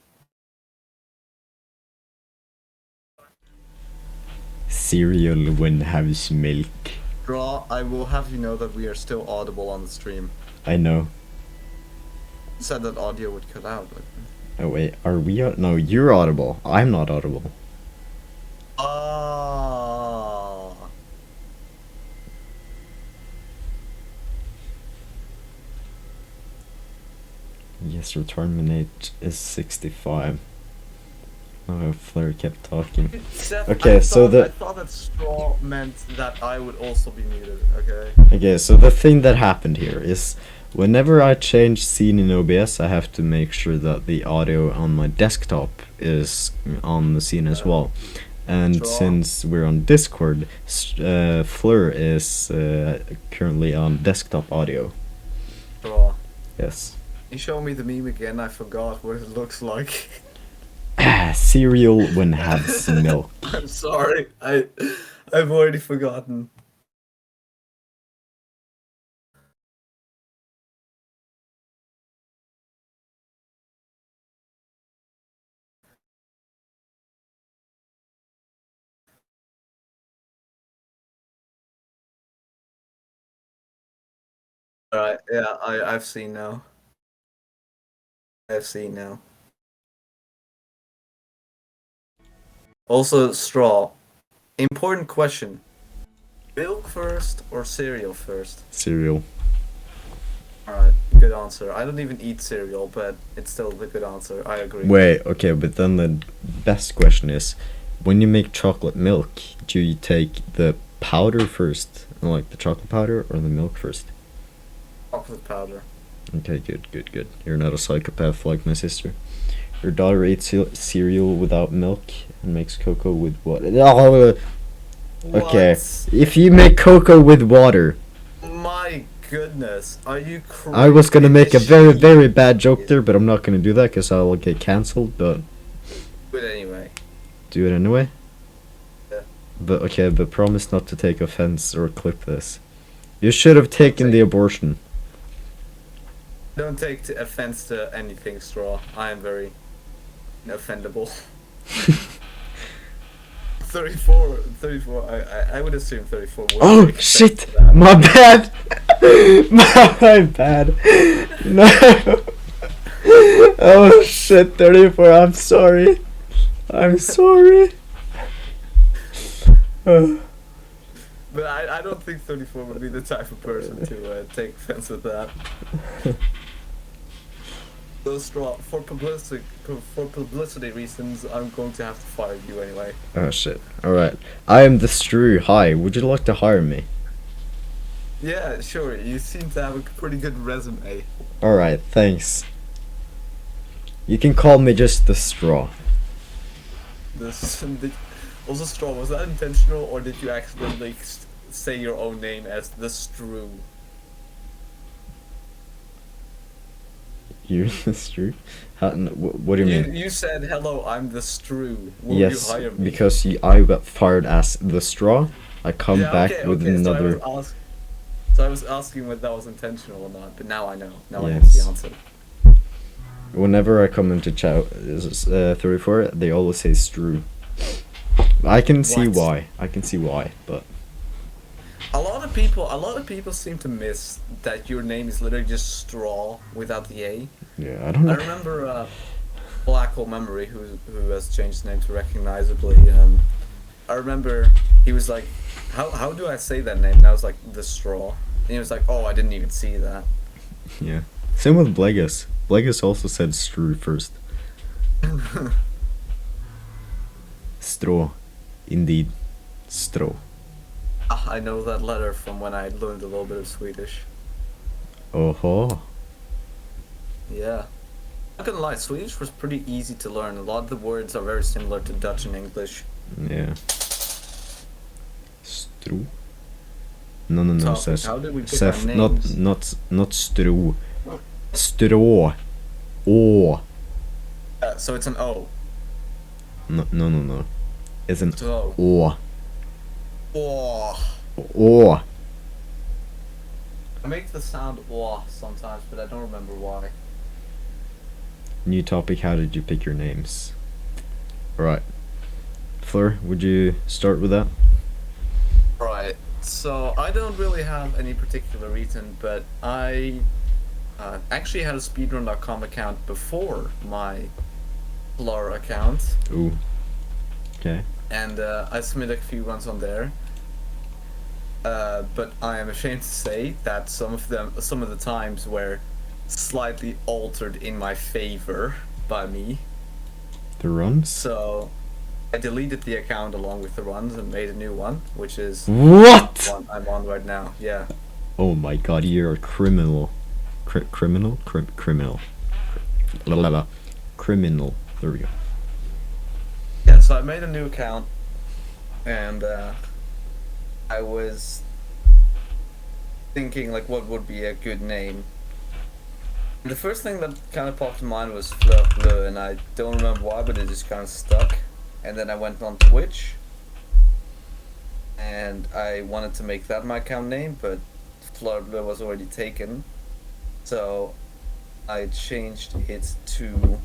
Cereal when has milk. Draw, I will have you know that we are still audible on the stream. I know. Said that audio would cut out, but Oh wait, are we no, you're audible. I'm not audible. Ah. Yes, return minute is 65. Oh, Fleur kept talking. Seth, Okay, I thought that straw meant that I would also be muted, okay? Okay, so the thing that happened here is whenever I change scene in OBS, I have to make sure that the audio on my desktop is on the scene as well. And Straw. since we're on Discord, Fleur is currently on desktop audio. Straw. Yes. You showed me the meme again, I forgot what it looks like. Cereal when has milk. I'm sorry, I've already forgotten. Alright, yeah, I've seen now. I've seen now. Also, straw. Important question. Milk first or cereal first? Cereal. Alright, good answer. I don't even eat cereal, but it's still a good answer. I agree. Wait, okay, but then the best question is, when you make chocolate milk, do you take the powder first, like the chocolate powder, or the milk first? Chocolate powder. Okay, good. You're not a psychopath like my sister. Your daughter eats cereal without milk and makes cocoa with water. Oh, okay, What? if you make cocoa with water, My goodness, are you crazy? I was gonna make a very bad joke there, but I'm not gonna do that because I'll get cancelled. But But anyway. do it anyway. Yeah. But okay, but promise not to take offense or clip this. You should have taken the abortion. Don't take offense to anything, Straw. I am very offendable. 34, I would assume 34 would Oh make shit! sense to that. My bad. My bad. No. Oh shit! 34. I'm sorry. I'm sorry. But I don't think 34 would be the type of person to take offense with that. So Straw, for publicity reasons, I'm going to have to fire you anyway. Oh shit. Alright. I am the Strw. Hi, would you like to hire me? Yeah, sure. You seem to have a pretty good resume. Alright, thanks. You can call me just the Straw. Also, Straw, was that intentional, or did you accidentally say your own name as the Strw? You're the Strw? What do you mean? You said, hello, I'm the Strw. Will Yes, you hire me? because I got fired as the Straw. I come back with another. So I was asking whether that was intentional or not, but now I know. Now I have Yes. the answer. Whenever I come into chat, 34, they always say Strw. I can see What? why. I can see why, but A lot of people seem to miss that your name is literally just Straw without the A. yeah, I don't I know. remember Black Hole Memory, who has changed his name to recognizably. I remember he was like, "How do I say that name?" And I was like, "The Straw." And he was like, "Oh, I didn't even see that." Yeah. Same with Blegus. Blegus also said Strw first. Straw. Indeed. Straw. I know that letter from when I learned a little bit of Swedish. Oh. Yeah. Not gonna lie, Swedish was pretty easy to learn. A lot of the words are very similar to Dutch and English. Yeah. Straw. No, So, Seth. how did we pick Seth, our names? not Straw. Straw. Oh. So it's an O. No. It's an So. O. Oh. O. I make the sound "oh" sometimes, but I don't remember why. New topic, how did you pick your names? Alright. Fleur, would you start with that? Right. So I don't really have any particular reason, but I actually had a speedrun.com account before my Fleur account, Ooh. Okay. and I submitted a few ones on there. But I am ashamed to say that some of the times were slightly altered in my favor by me. The runs? So I deleted the account along with the runs and made a new one, which is What? the one I'm on right now. Yeah. Oh my god, you're a criminal. Criminal? Criminal. La la la. Criminal. There we go. Yeah, so I made a new account, and I was thinking like what would be a good name. And the first thing that kind of popped in mind was Fleur, and I don't remember why, but it just kind of stuck. And then I went on Twitch, and I wanted to make that my account name, but Fleur was already taken, so I changed it to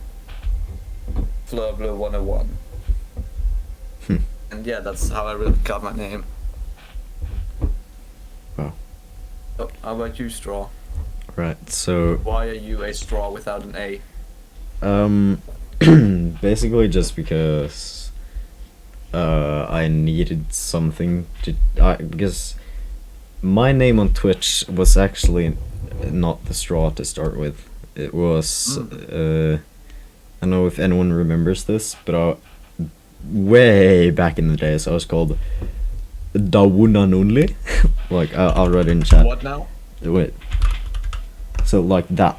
Fleur 101. And yeah, that's how I really got my name. Wow. Oh, how about you, Straw? Right, so Why are you a straw without an A? basically just because I needed something to because my name on Twitch was actually not the Straw to start with. It was I don't know if anyone remembers this, but way back in the days I was called the one and only. Like I'll write in chat. What now? Wait. So like that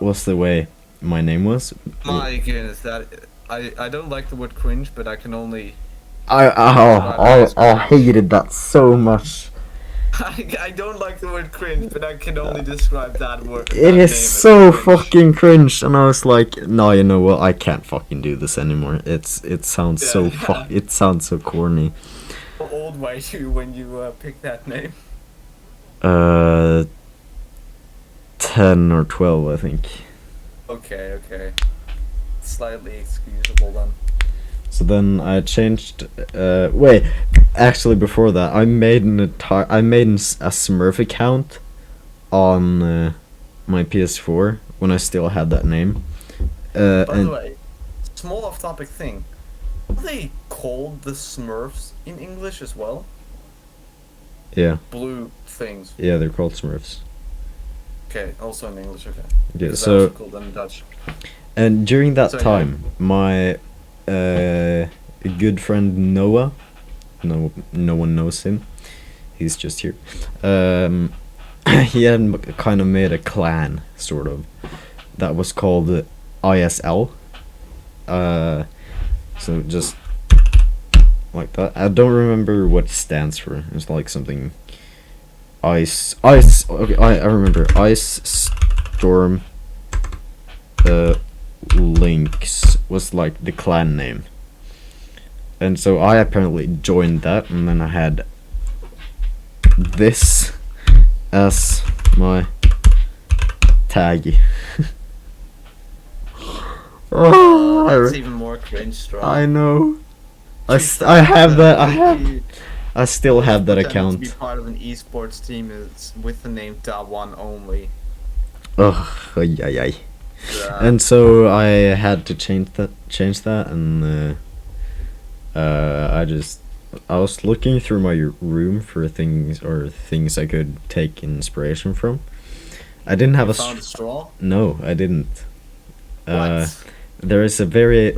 was the way my name was. My goodness, that I don't like the word cringe, but I can only I hated that so much. I don't like the word cringe, but I can only describe that word. It is so fucking cringe, and I was like, no, you know what? I can't fucking do this anymore. It sounds it sounds so corny. How old were you when you picked that name? 10 or 12, I think. Okay. Slightly excusable then. So then I changed. Wait, actually, before that, I made a Smurf account on my PS4 when I still had that name. By the way, small off-topic thing. Are they called the Smurfs in English as well? Yeah. Blue things. Yeah, they're called Smurfs. Okay, also in English. Okay. Yeah, Because so that was called in Dutch. and during that So, yeah. time, my good friend Noah, no one knows him. He's just here. He had kind of made a clan, sort of, that was called ISL. So just like that. I don't remember what it stands for. It's like something. Ice. Okay, I remember. Ice Storm. Lynx was like the clan name. And so I apparently joined that, and then I had this as my tag. That's even more cringe, Straw. I know. I have that. I still have that account. To be part of an esports team is with the name Da1 only. Ugh, ay. And so I had to change that, and I was looking through my room for things I could take inspiration from. I didn't have Found a straw? No, I didn't. What? There is a very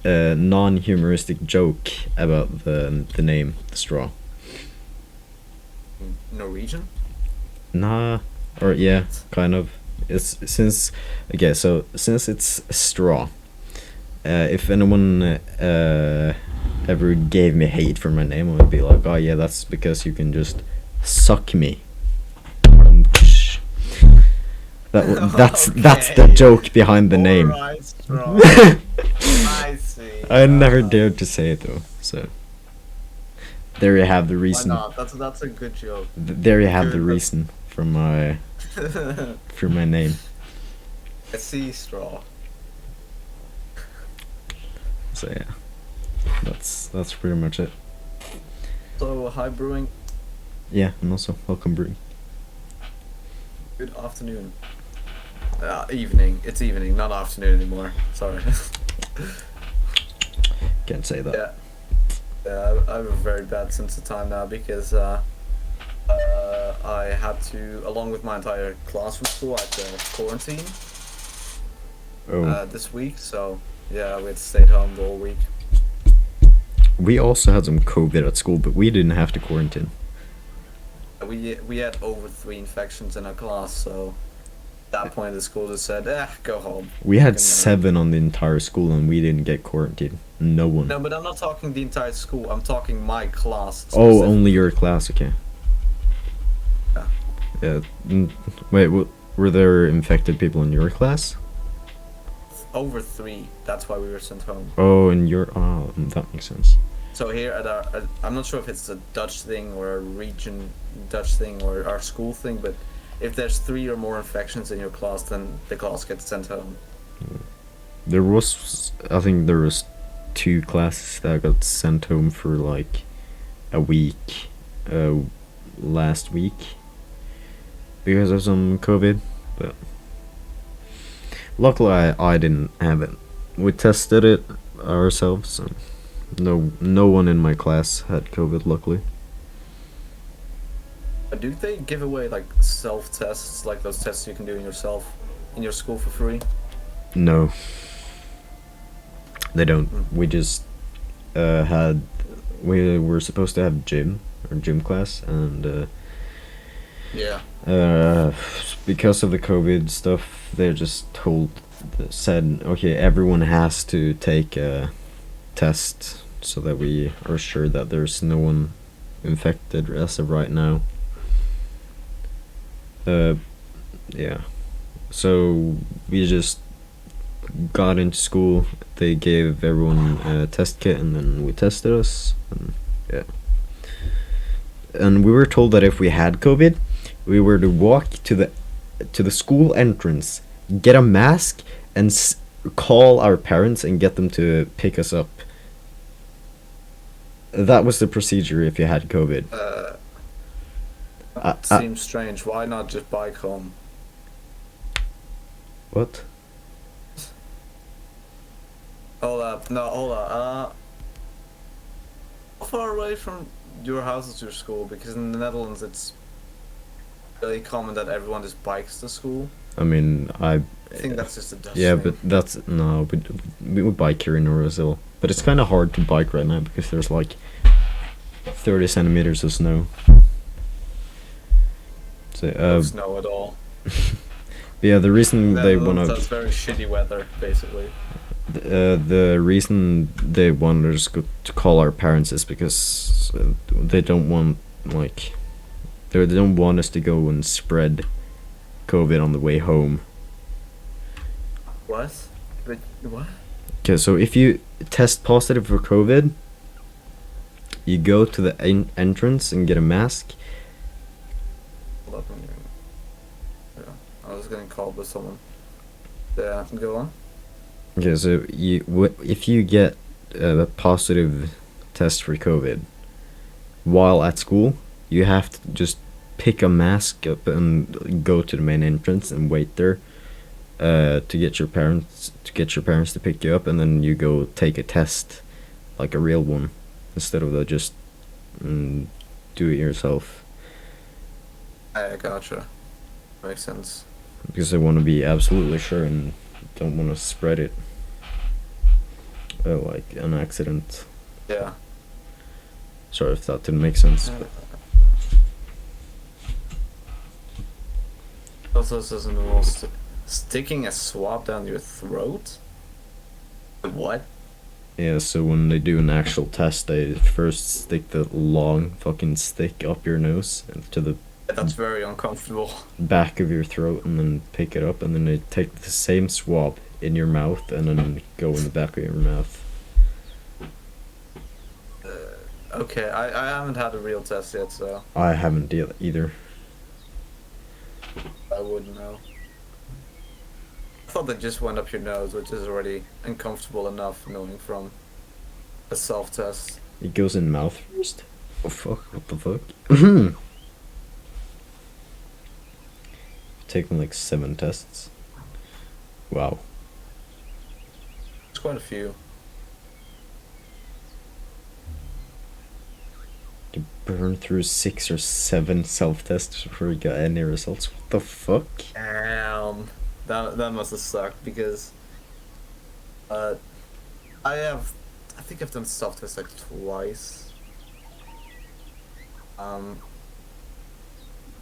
non-humoristic joke about the name Straw. Norwegian? Nah, or yeah, kind of. It's since it's straw. If anyone ever gave me hate for my name, I would be like, oh yeah, that's because you can just suck me. That's the joke behind the name. Alright, Straw. I see. I never dared to say it though, so there you have the reason. Why not? That's a good joke. There you have the Good, reason for my name. I see, Straw. So yeah, that's pretty much it. So, hi brewing. Yeah, and also welcome brewing. Good afternoon. Evening. It's evening, not afternoon anymore. Sorry. Can't say that. Yeah, I have a very bad sense of time now because I had to, along with my entire class from school, I had to quarantine Oh, this week. So yeah, we had to stay at home the whole week. we also had some COVID at school, but we didn't have to quarantine. We had over 3 infections in our class, so at that point the school just said, go home. We had Fucking, 7 on the entire school, and we didn't get quarantined. No one. No, but I'm not talking the entire school. I'm talking my class. Oh, specifically. only your class. Okay. Yeah. Yeah. Wait, were there infected people in your class? Over 3. That's why we were sent home. Oh, and your that makes sense. So here at our, I'm not sure if it's a Dutch thing or a region Dutch thing or our school thing, but if there's 3 or more infections in your class, then the class gets sent home. There was, I think there was 2 classes that got sent home for like a week, last week, because of some COVID, but luckily I didn't have it. We tested it ourselves, and no one in my class had COVID, luckily. Do they give away like self-tests, like those tests you can do in yourself in your school for free? No, they don't. We just we were supposed to have gym class, and Yeah. because of the COVID stuff, they just said, okay, everyone has to take a test so that we are sure that there's no one infected as of right now. Yeah. So we just got into school. They gave everyone a test kit, and then we tested us. And yeah. And we were told that if we had COVID, we were to walk to the school entrance, get a mask, and call our parents and get them to pick us up. That was the procedure if you had COVID. Seems strange. Why not just bike home? What? Hold up. No, hold up. How far away from your house is your school? Because in the Netherlands, it's really common that everyone just bikes to school. I mean, I think that's just a Dutch yeah, thing. but that's no. We would bike here in Brazil, but it's kind of hard to bike right now because there's like 30 centimeters of snow. So, No snow at all. yeah, the reason they want Netherlands to has very shitty weather, basically. the reason they wanted us to call our parents is because they don't want they don't want us to go and spread COVID on the way home. What? But what? Okay, so if you test positive for COVID, you go to the entrance and get a mask. Hold up, yeah, I was getting called by someone. Yeah, go on. Okay, so if you get a positive test for COVID while at school, you have to just pick a mask up and go to the main entrance and wait there to get your parents to pick you up, and then you go take a test, like a real one, instead of just do it yourself. I gotcha. Makes sense. Because they want to be absolutely sure and don't want to spread it like an accident. Yeah. Sorry if that didn't make sense. But Also, this isn't the most sticking a swab down your throat. What? yeah, so when they do an actual test, they first stick the long fucking stick up your nose and to the That's very uncomfortable. back of your throat, and then pick it up, and then they take the same swab in your mouth and then go in the back of your mouth. Okay, I haven't had a real test yet, so I haven't either. I wouldn't know. I thought they just went up your nose, which is already uncomfortable enough knowing from a self-test. It goes in mouth first? Oh fuck, what the fuck? Taken like 7 tests. Wow. It's quite a few. You burned through 6 or 7 self-tests before you got any results. What the fuck? Damn. That must have sucked because I think I've done self-test like twice. And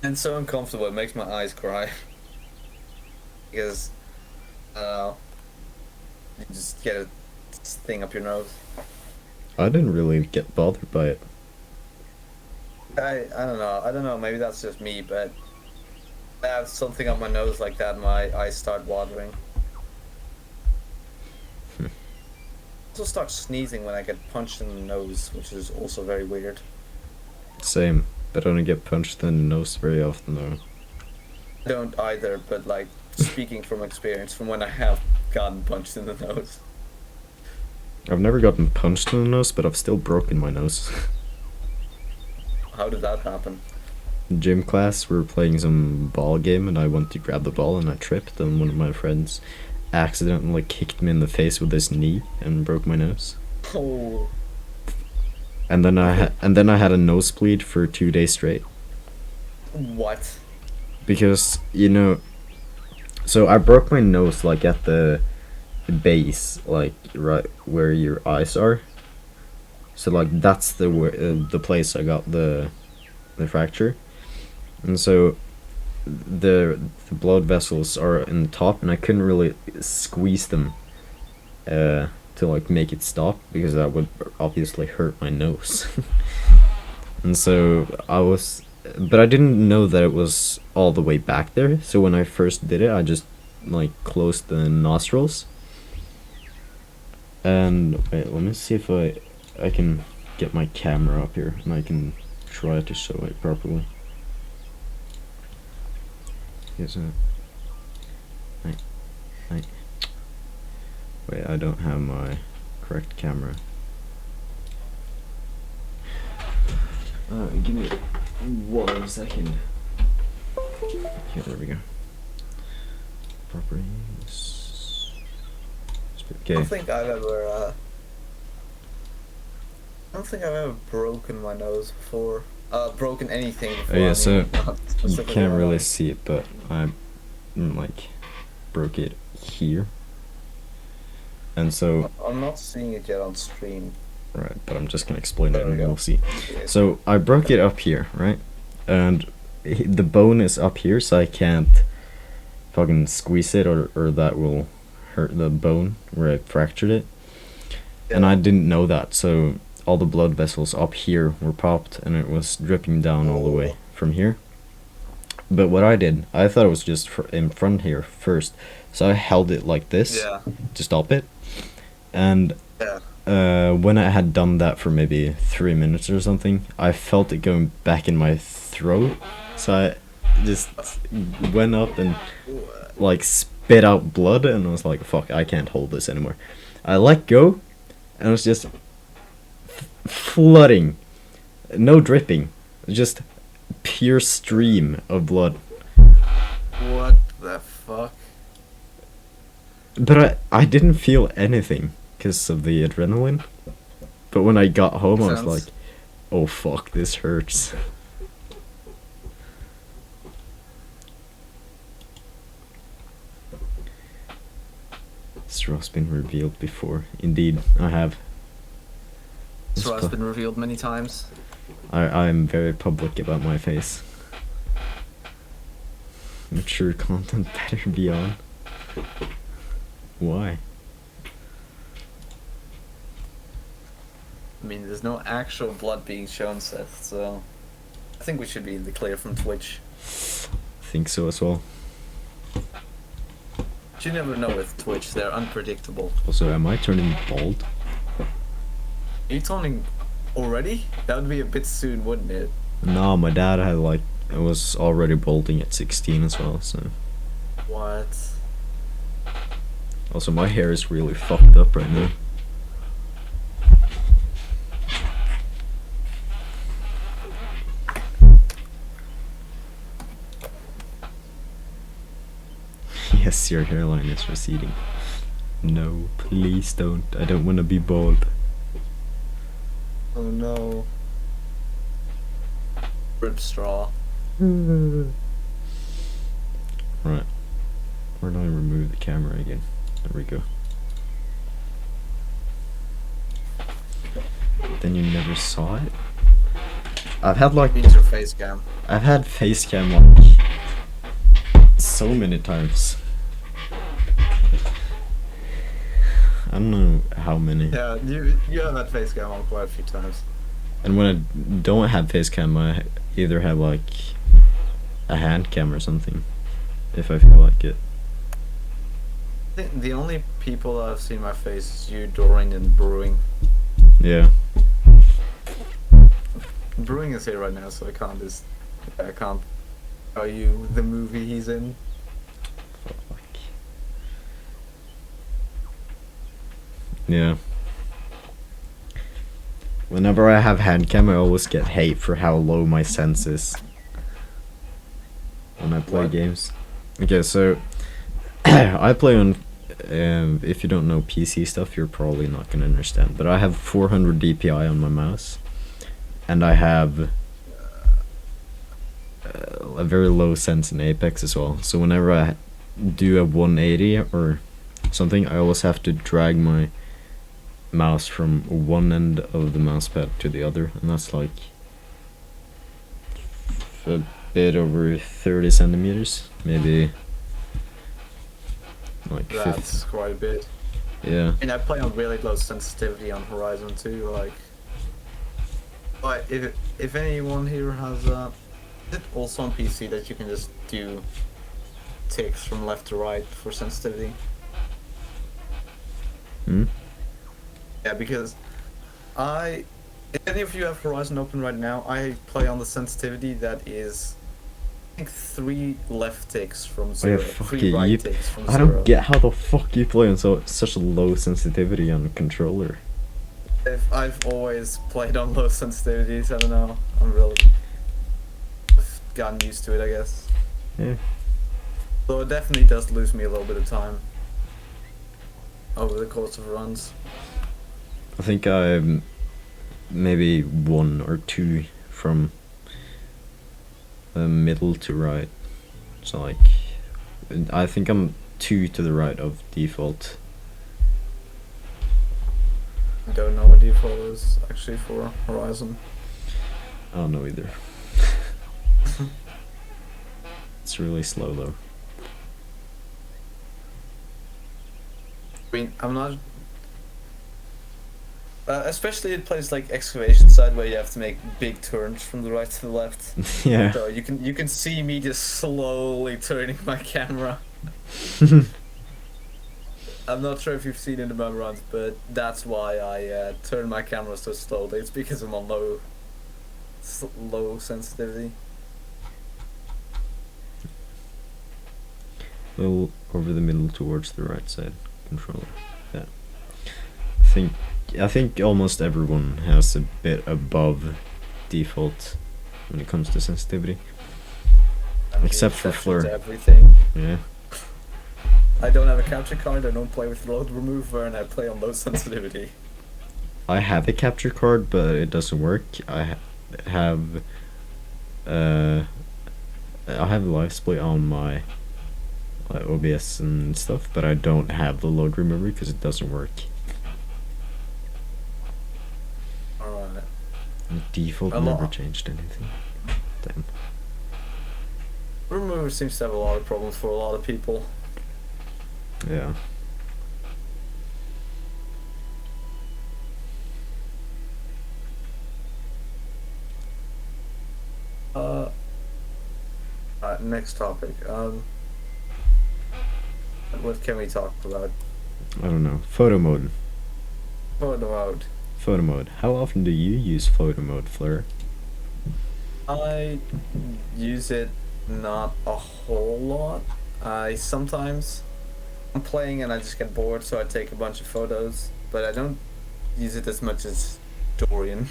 it's so uncomfortable, it makes my eyes cry. Because you just get a thing up your nose. I didn't really get bothered by it. I don't know, maybe that's just me, but I have something on my nose like that and my eyes start watering. I also start sneezing when I get punched in the nose, which is also very weird. Same, but I don't get punched in the nose very often though. I don't either, but like, speaking from experience, from when I have gotten punched in the nose. I've never gotten punched in the nose, but I've still broken my nose. How did that happen? In gym class, we were playing some ball game, and I went to grab the ball, and I tripped, and one of my friends accidentally kicked me in the face with his knee and broke my nose. Oh. And then I had a nosebleed for 2 days straight. What? Because, you know, so I broke my nose like at the base, like right where your eyes are. So like that's the place I got the fracture. And so the blood vessels are in the top, and I couldn't really squeeze them to like make it stop, because that would obviously hurt my nose. And so but I didn't know that it was all the way back there. So when I first did it, I just like closed the nostrils. And wait, let me see if I can get my camera up here and I can try to show it properly. Here's a wait, I don't have my correct camera. Give me 1 second. Okay, there we go. Properties. Okay. I don't think I've ever broken my nose before. Broken anything before. Oh yeah, so not you specifically can't my really nose. see it, but I like broke it here. And so I'm not seeing it yet on stream. right, but I'm just gonna explain it There we and go. we'll see. Okay. So I broke it up here, right? And the bone is up here, so I can't fucking squeeze it, or that will hurt the bone where I fractured it. And I didn't know that, so all the blood vessels up here were popped, and it was dripping down all the way from here. But what I did, I thought it was just in front here first, so I held it like this Yeah. to stop it. And Yeah. when I had done that for maybe 3 minutes or something, I felt it going back in my throat. So I just went up and like spit out blood, and I was like, fuck, I can't hold this anymore. I let go, and it was just flooding. No dripping. Just pure stream of blood. What the fuck? But I didn't feel anything because of the adrenaline. But when I got home, I was Sounds- like, oh fuck, this hurts. Straw's been revealed before. Indeed, I have. It's So it's fu- been revealed many times. I'm very public about my face. Mature content better be on. Why? I mean, there's no actual blood being shown, Seth, so I think we should be in the clear from Twitch. Think so as well. But you never know with Twitch, they're unpredictable. Also, am I turning bald? Are you turning already? That would be a bit soon, wouldn't it? No, my dad had was already balding at 16 as well, so. What? Also, my hair is really fucked up right now. Yes, your hairline is receding. No, please don't. I don't want to be bald. Oh no. Rip Straw. Right. Where do I remove the camera again? There we go. Then you never saw it? I've had like... Means your face cam. I've had face cam like so many times. I don't know how many. Yeah, you have had face cam on quite a few times. And when I don't have face cam, I either have like a hand cam or something, if I feel like it. I think the only people that have seen my face is you, Dorian, and Brewing. Yeah. Brewing is here right now, so I can't tell you the movie he's in. Fuck. Yeah. Whenever I have hand cam, I always get hate for how low my sense is when I play What? games. Okay, so I play on. If you don't know PC stuff, you're probably not gonna understand. But I have 400 DPI on my mouse, and I have a very low sense in Apex as well. So whenever I do a 180 or something, I always have to drag my mouse from one end of the mouse pad to the other, and that's like a bit over 30 centimeters, maybe like 50. That's quite a bit. Yeah. I mean, I play on really low sensitivity on Horizon too. Like, but if anyone here has is it also on PC that you can just do ticks from left to right for sensitivity? Hmm? Yeah, because if any of you have Horizon open right now, I play on the sensitivity that is, I think, 3 left ticks from Oh, 0, yeah, fuck 3 it, right you- ticks from I 0. don't get how the fuck you play on such a low sensitivity on a controller. I've always played on low sensitivities. I don't know. I've gotten used to it, I guess. Yeah. Though it definitely does lose me a little bit of time over the course of runs. I think I'm maybe 1 or 2 from middle to right. So like, I think I'm 2 to the right of default. I don't know what default is actually for Horizon. I don't know either. It's really slow though. I mean, I'm not. Especially in places like Excavation Side where you have to make big turns from the right to the left. Yeah. So you can see me just slowly turning my camera. I'm not sure if you've seen it in my runs, but that's why I turn my camera so slowly. It's because I'm on low sensitivity. Little over the middle towards the right side controller. Yeah. I think almost everyone has a bit above default when it comes to sensitivity. I'm the Except for exception Fleur. to everything. Yeah. I don't have a capture card. I don't play with load remover, and I play on low sensitivity. I have a capture card, but it doesn't work. I have live split on my OBS and stuff, but I don't have the load remover because it doesn't work. Alright. The default A never lot. changed anything. Damn. Remover seems to have a lot of problems for a lot of people. Yeah. Next topic. What can we talk about? I don't know. Photo mode. Photo mode. Photo mode. How often do you use photo mode, Fleur? I use it not a whole lot. I sometimes I'm playing and I just get bored, so I take a bunch of photos. But I don't use it as much as Dorian.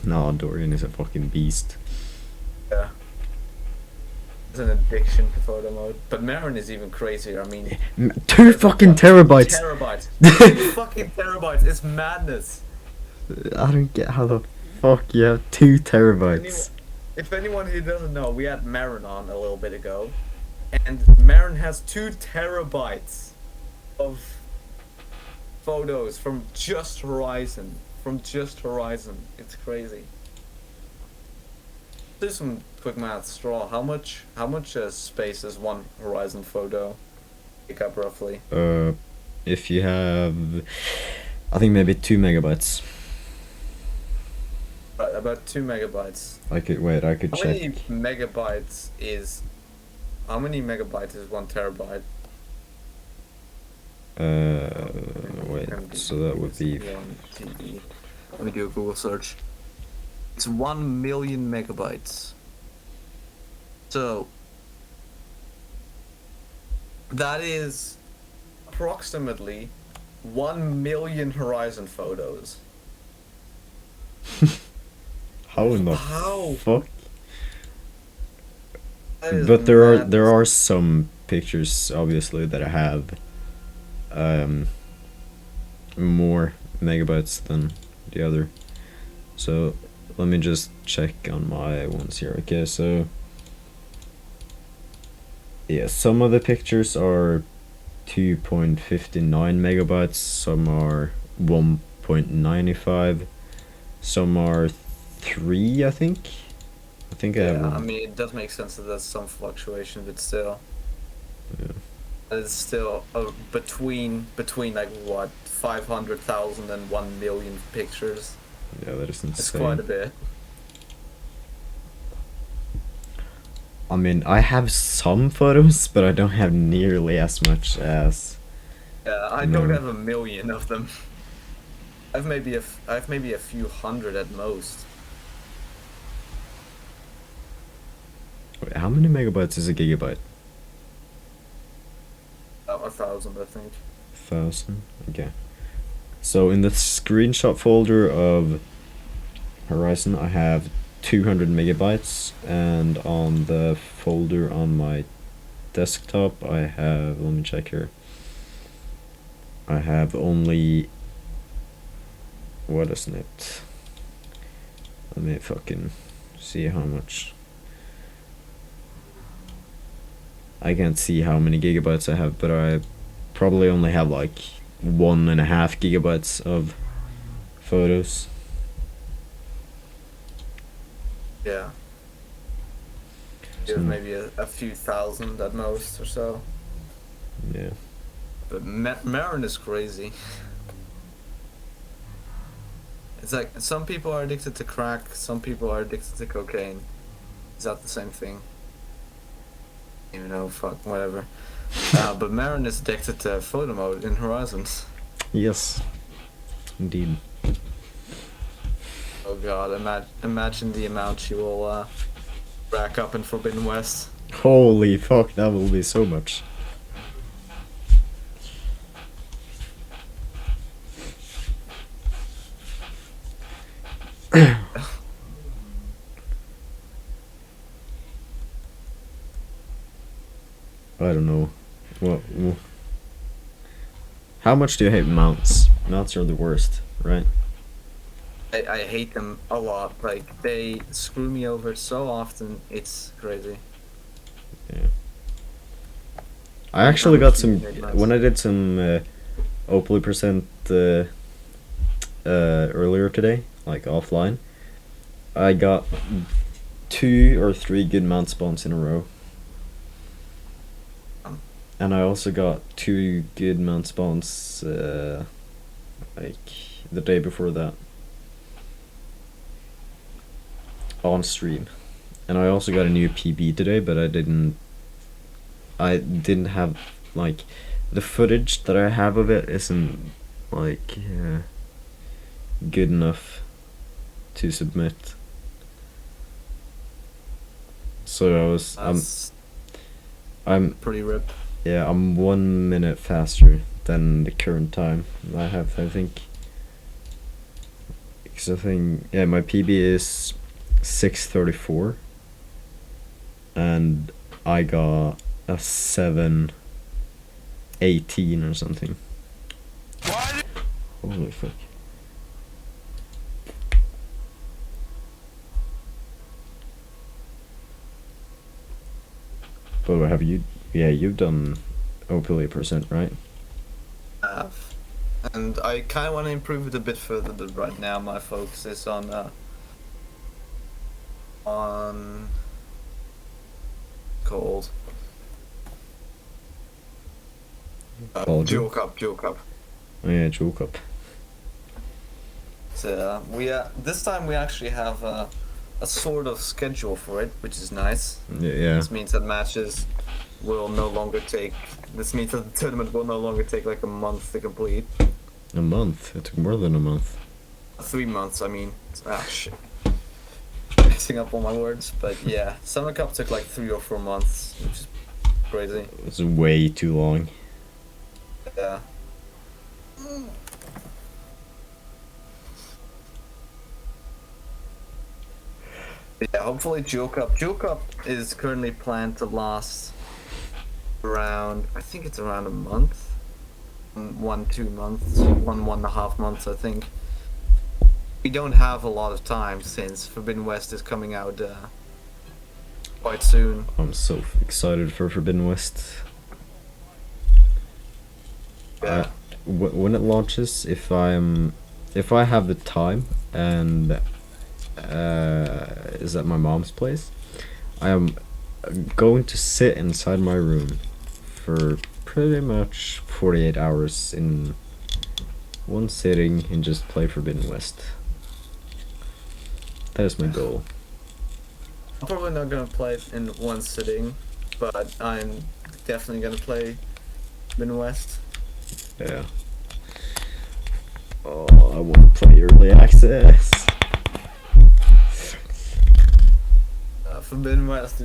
No, Dorian is a fucking beast. Yeah. It's an addiction to photo mode. But Marin is even crazier. I mean, 2 fucking terabytes. Terabytes. 2 fucking terabytes. It's madness. I don't get how the fuck you have 2 terabytes. If anyone who doesn't know, we had Marin on a little bit ago, and Marin has 2 terabytes of photos from just Horizon. It's crazy. Do some quick math. Straw. How much space is one Horizon photo take up roughly? If you have, I think maybe 2 megabytes. Right, about 2 megabytes. I could How check. many megabytes is 1 terabyte? Wait, so that would be Let me do a Google search. It's 1 million megabytes. So that is approximately 1 million Horizon photos. how in the How? fuck? That is But there madness. are some pictures obviously that have more megabytes than the other. So let me just check on my ones here. Okay, so yeah, some of the pictures are 2.59 megabytes, some are 1.95, some are 3, I think. I have Yeah, I one. mean, it does make sense that there's some fluctuation, but still. Yeah. It's still between like what 500,000 and 1 million pictures. Yeah, that is insane. It's quite a bit. I mean, I have some photos, but I don't have nearly as much as. Yeah, I No. don't have a million of them. I've maybe a few hundred at most. Wait, how many megabytes is a gigabyte? 1,000, I think. 1,000. Okay. So in the screenshot folder of Horizon, I have 200 megabytes, and on the folder on my desktop, I have. Let me check here. I have only. What isn't it? Let me fucking see how much. I can't see how many gigabytes I have, but I probably only have like 1.5 gigabytes of photos. Yeah. It So, was maybe a few thousand at most or so. yeah. But Marin is crazy. It's like some people are addicted to crack, some people are addicted to cocaine. Is that the same thing? You know, fuck, whatever. But Marin is addicted to photo mode in Horizons. Yes. Indeed. Oh god, imagine the amount she will rack up in Forbidden West. Holy fuck, that will be so much. I don't know. Well, how much do you hate mounts? Mounts are the worst, right? I hate them a lot. Like, they screw me over so often, it's crazy. Yeah. I actually got some Hate mounts. when I did some Opally percent earlier today, like offline. I got 2 or 3 good mount spawns in a row. And I also got 2 good mount spawns like the day before that on stream. And I also got a new PB today, but I didn't have like the footage that I have of it isn't like good enough to submit. So I'm Pretty rip. yeah, I'm 1 minute faster than the current time I have, I think. Because I think, yeah, my PB is 6:34, and I got a 718 or something. Holy fuck. But have you? Yeah, you've done OPLA %, right? And I kind of want to improve it a bit further, but right now my focus is on called Dual Cup. Oh yeah, Jewel Cup. So this time we actually have a sort of schedule for it, which is nice. Yeah. This means that matches will no longer take. This means that the tournament will no longer take like a month to complete. A month? It took more than a month. 3 months, I mean. Shit. Messing up all my words, but yeah. Summer Cup took like 3 or 4 months, which is crazy. It's way too long. Yeah. Yeah, hopefully Dual Cup. Dual Cup is currently planned to last around, I think it's around a month. 1-2 months, 1.5 months, I think. We don't have a lot of time since Forbidden West is coming out quite soon. I'm so excited for Forbidden West. Yeah. When it launches, if I have the time and is at my mom's place, I am going to sit inside my room for pretty much 48 hours in one sitting and just play Forbidden West. That is my goal. I'm probably not gonna play it in one sitting, but I'm definitely gonna play Forbidden West. Yeah. Oh, I want to play early access. Forbidden West.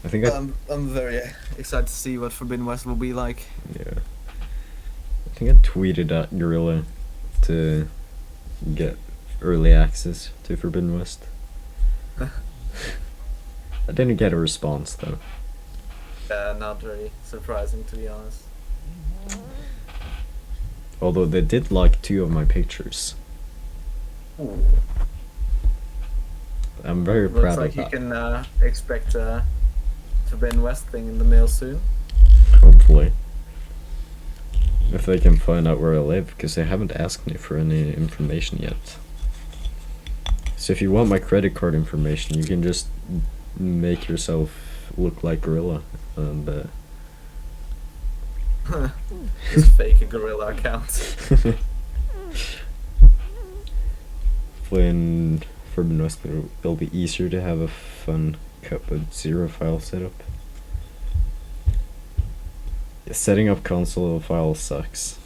I think I'm very excited to see what Forbidden West will be like. Yeah. I think I tweeted at Gorilla to get early access to Forbidden West. I didn't get a response though. Not very surprising, to be honest. Although they did like 2 of my pictures. Ooh. I'm very Looks proud like of you that. can expect Forbidden West thing in the mail soon. Hopefully. If they can find out where I live, because they haven't asked me for any information yet. So if you want my credit card information, you can just make yourself look like Gorilla and Just fake a Gorilla account. when Forbidden West, it'll be easier to have a fun cup with 0 file setup. Yeah, setting up console files sucks.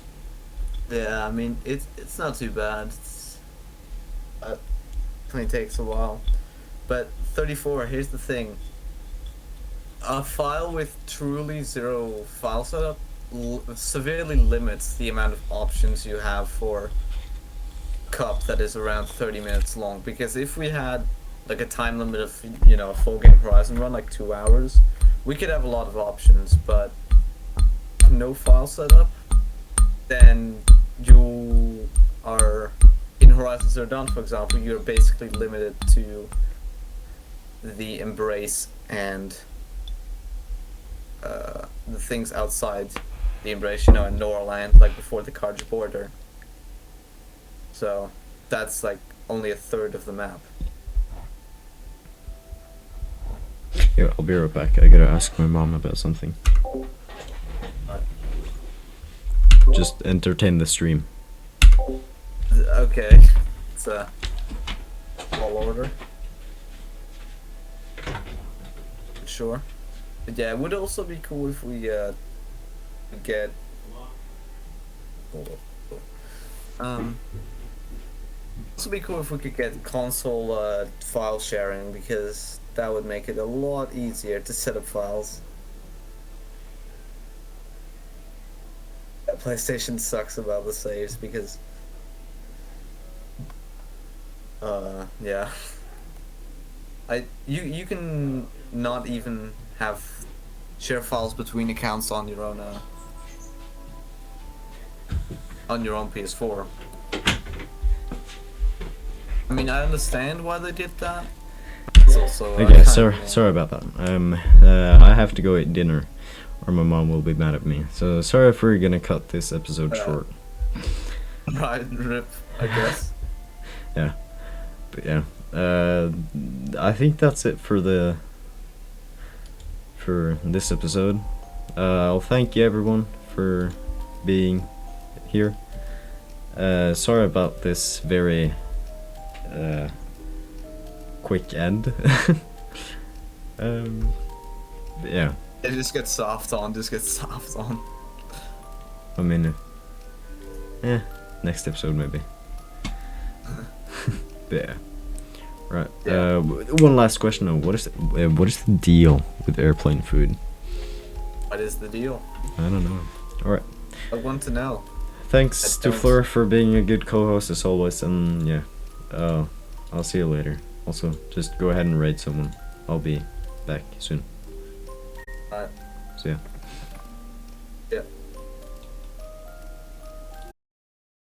Yeah, I mean it's not too bad. It only takes a while. But 34. Here's the thing. A file with truly 0 file setup severely limits the amount of options you have for cup that is around 30 minutes long, because if we had like a time limit of a full game Horizon run like 2 hours, we could have a lot of options, but no file setup, then you are in Horizon Zero Dawn, for example, you're basically limited to the Embrace and the things outside the Embrace, in Norland, like before the Karja border. So that's like only a third of the map. Yeah, I'll be right back. I gotta ask my mom about something. Just entertain the stream. Okay, it's a tall order. Sure. But yeah, it would also be cool if we get. Also be cool if we could get console file sharing, because that would make it a lot easier to set up files. Yeah, PlayStation sucks about the saves because You can not even have share files between accounts on your own PS4. I mean, I understand why they did that. It's also, Okay, sorry about that. I have to go eat dinner, or my mom will be mad at me. So sorry if we're gonna cut this episode short. Right, rip, I guess. Yeah, but yeah, I think that's it for this episode. I'll thank you everyone for being here. Sorry about this very quick end. But yeah. It just gets soft on. I mean, next episode maybe. But yeah. Right. Yeah. One last question though. What is the deal with airplane food? What is the deal? I don't know. All right. I want to know. Thanks I to don't. Fleur for being a good co-host as always, and yeah, I'll see you later. Also, just go ahead and raid someone. I'll be back soon. Alright. So yeah. Yeah.